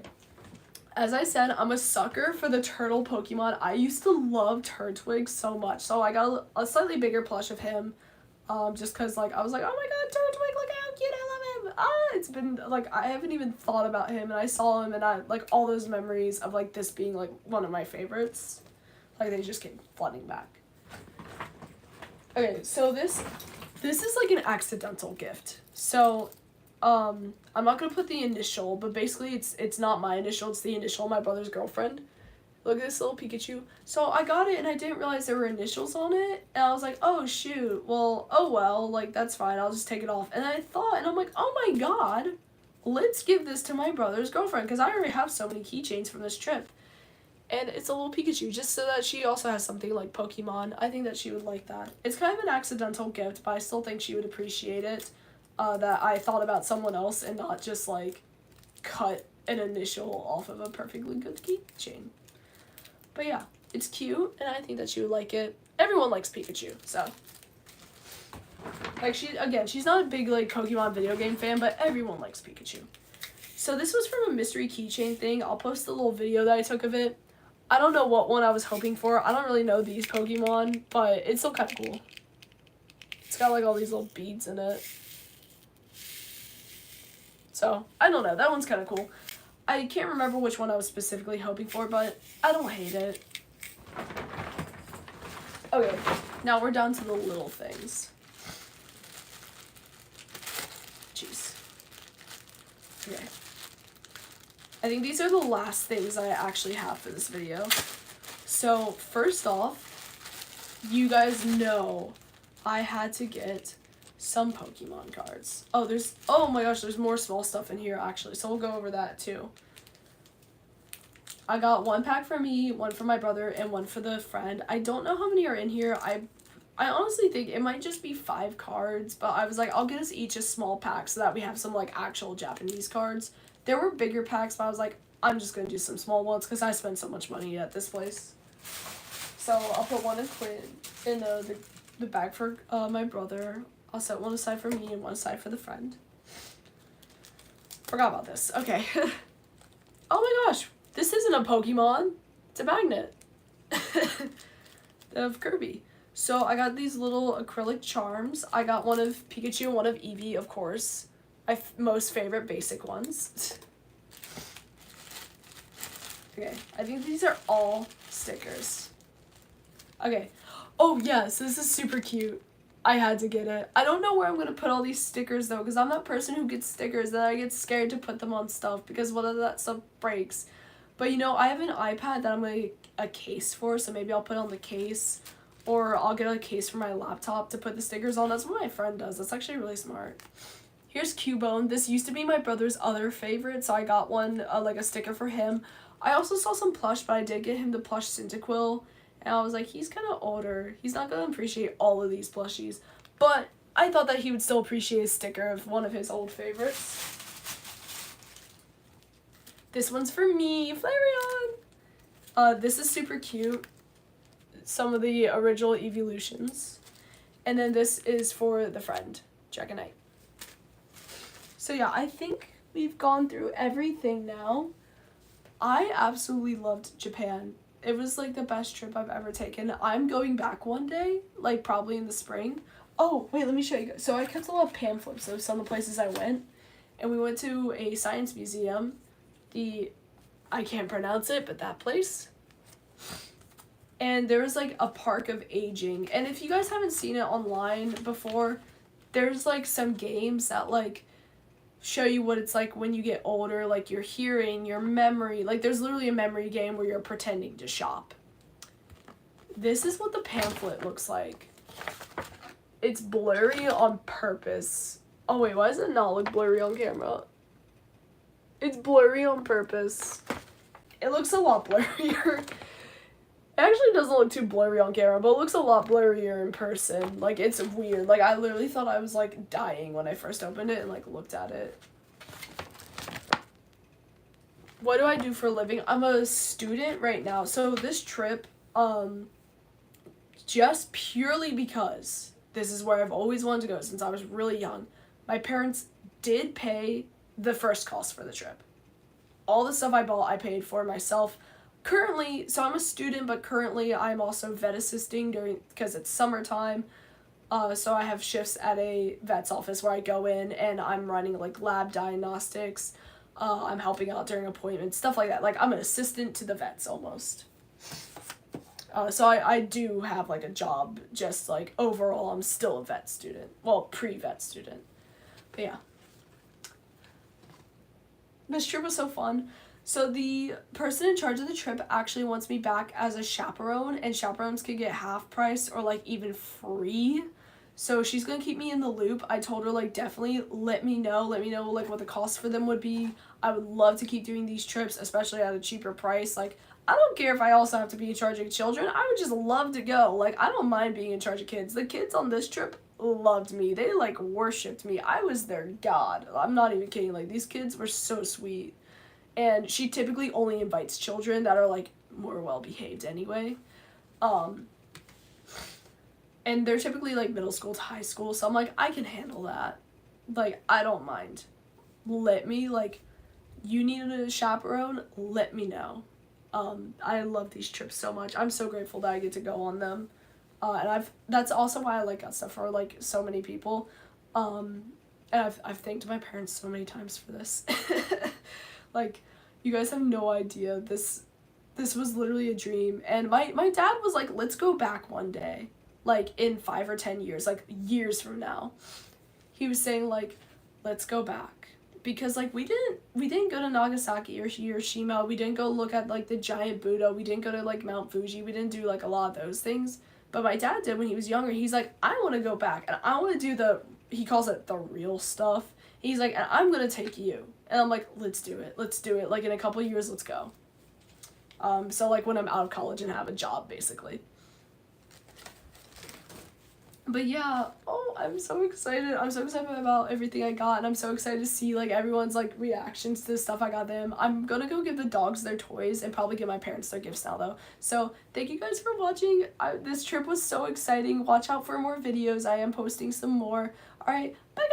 As I said, I'm a sucker for the turtle Pokemon. I used to love Turtwig so much. So I got a slightly bigger plush of him. Just because, like, I was like, oh my god, Turtwig, look how cute, I love him. It's been, like, I haven't even thought about him, and I saw him, and I, like, all those memories of, like, this being, like, one of my favorites. Like, they just came flooding back. Okay, so this is, like, an accidental gift. So, I'm not gonna put the initial, but basically it's not my initial, it's the initial of my brother's girlfriend. Look at this little Pikachu. So I got it and I didn't realize there were initials on it. And I was like, oh shoot, well, oh well, like that's fine, I'll just take it off. And I thought, and I'm like, oh my god, let's give this to my brother's girlfriend, because I already have so many keychains from this trip. And it's a little Pikachu, just so that she also has something like Pokemon. I think that she would like that. It's kind of an accidental gift, but I still think she would appreciate it. That I thought about someone else and not just like cut an initial off of a perfectly good keychain. But yeah, it's cute, and I think that she would like it. Everyone likes Pikachu, so. Like, she's not a big, like, Pokemon video game fan, but everyone likes Pikachu. So this was from a mystery keychain thing. I'll post a little video that I took of it. I don't know what one I was hoping for. I don't really know these Pokemon, but it's still kind of cool. It's got, like, all these little beads in it. So, I don't know. That one's kind of cool. I can't remember which one I was specifically hoping for, but I don't hate it. Okay, now we're down to the little things. Jeez. Okay. I think these are the last things I actually have for this video. So, first off, you guys know I had to get some Pokemon cards. Oh my gosh, there's more small stuff in here actually, so we'll go over that too. I got one pack for me, one for my brother, and one for the friend. I don't know how many are in here. I honestly think it might just be 5 cards, but I was like, I'll get us each a small pack so that we have some like actual Japanese cards. There were bigger packs, but I was like, I'm just gonna do some small ones because I spend so much money at this place. So I'll put one in the bag for my brother. I'll set one aside for me and one aside for the friend. Forgot about this. Okay. Oh my gosh. This isn't a Pokemon. It's a magnet. Of Kirby. So I got these little acrylic charms. I got one of Pikachu and one of Eevee, of course. My most favorite basic ones. Okay. I think these are all stickers. Okay. Oh yes, this is super cute. I had to get it. I don't know where I'm going to put all these stickers though, because I'm that person who gets stickers and I get scared to put them on stuff because what if that stuff breaks. But you know, I have an iPad that I'm going to get a case for, so maybe I'll put it on the case, or I'll get a case for my laptop to put the stickers on. That's what my friend does. That's actually really smart. Here's Cubone. This used to be my brother's other favorite, so I got one, like a sticker for him. I also saw some plush, but I did get him the plush Cyndaquil, and I was like, he's kind of older. He's not going to appreciate all of these plushies, but I thought that he would still appreciate a sticker of one of his old favorites. This one's for me, Flareon. This is super cute. Some of the original evolutions. And then this is for the friend, Dragonite. So yeah, I think we've gone through everything now. I absolutely loved Japan. It was like the best trip I've ever taken. I'm going back one day, like probably in the spring. Oh, wait, let me show you guys. So I kept a lot of pamphlets of some of the places I went. And we went to a science museum. I can't pronounce it, but that place. And there was like a park of aging. And if you guys haven't seen it online before, there's like some games that like show you what it's like when you get older, like your hearing, your memory. Like there's literally a memory game where you're pretending to shop. This is what the pamphlet looks like. It's blurry on purpose. Oh wait, why does it not look blurry on camera? It's blurry on purpose. It looks a lot blurrier. It actually doesn't look too blurry on camera, but it looks a lot blurrier in person. Like, it's weird. Like, I literally thought I was, like, dying when I first opened it and, like, looked at it. What do I do for a living? I'm a student right now. So this trip, just purely because this is where I've always wanted to go since I was really young, my parents did pay the first cost for the trip. All the stuff I bought, I paid for myself. Currently, so I'm a student, but currently I'm also vet assisting because it's summertime. So I have shifts at a vet's office where I go in and I'm running like lab diagnostics. I'm helping out during appointments, stuff like that. Like I'm an assistant to the vets almost. So I do have like a job, just like overall I'm still a vet student. Well, pre-vet student. But yeah. This trip was so fun. So the person in charge of the trip actually wants me back as a chaperone, and chaperones could get half price or like even free. So she's gonna keep me in the loop. I told her like definitely let me know like what the cost for them would be. I would love to keep doing these trips, especially at a cheaper price. Like I don't care if I also have to be in charge of children. I would just love to go. Like I don't mind being in charge of kids. The kids on this trip loved me. They like worshipped me. I was their god. I'm not even kidding. Like these kids were so sweet. And she typically only invites children that are like more well behaved anyway. And they're typically like middle school to high school, so I'm like, I can handle that. Like, I don't mind. Let me, like, you needed a chaperone, let me know. I love these trips so much. I'm so grateful that I get to go on them. And that's also why I like got stuff for like so many people. And I've thanked my parents so many times for this. Like, you guys have no idea. This was literally a dream. And my dad was like, let's go back one day. Like, in 5 or 10 years. Like, years from now. He was saying, like, let's go back. Because, like, we didn't go to Nagasaki or Hiroshima. We didn't go look at, like, the giant Buddha. We didn't go to, like, Mount Fuji. We didn't do, like, a lot of those things. But my dad did when he was younger. He's like, I want to go back. And I want to do he calls it the real stuff. He's like, and I'm going to take you. And I'm like, let's do it. Let's do it. Like, in a couple years, let's go. So, like, when I'm out of college and have a job, basically. But yeah, I'm so excited. I'm so excited about everything I got, and I'm so excited to see, like, everyone's, like, reactions to the stuff I got them. I'm gonna go give the dogs their toys and probably give my parents their gifts now, though. So, thank you guys for watching. This trip was so exciting. Watch out for more videos. I am posting some more. Alright, bye, guys!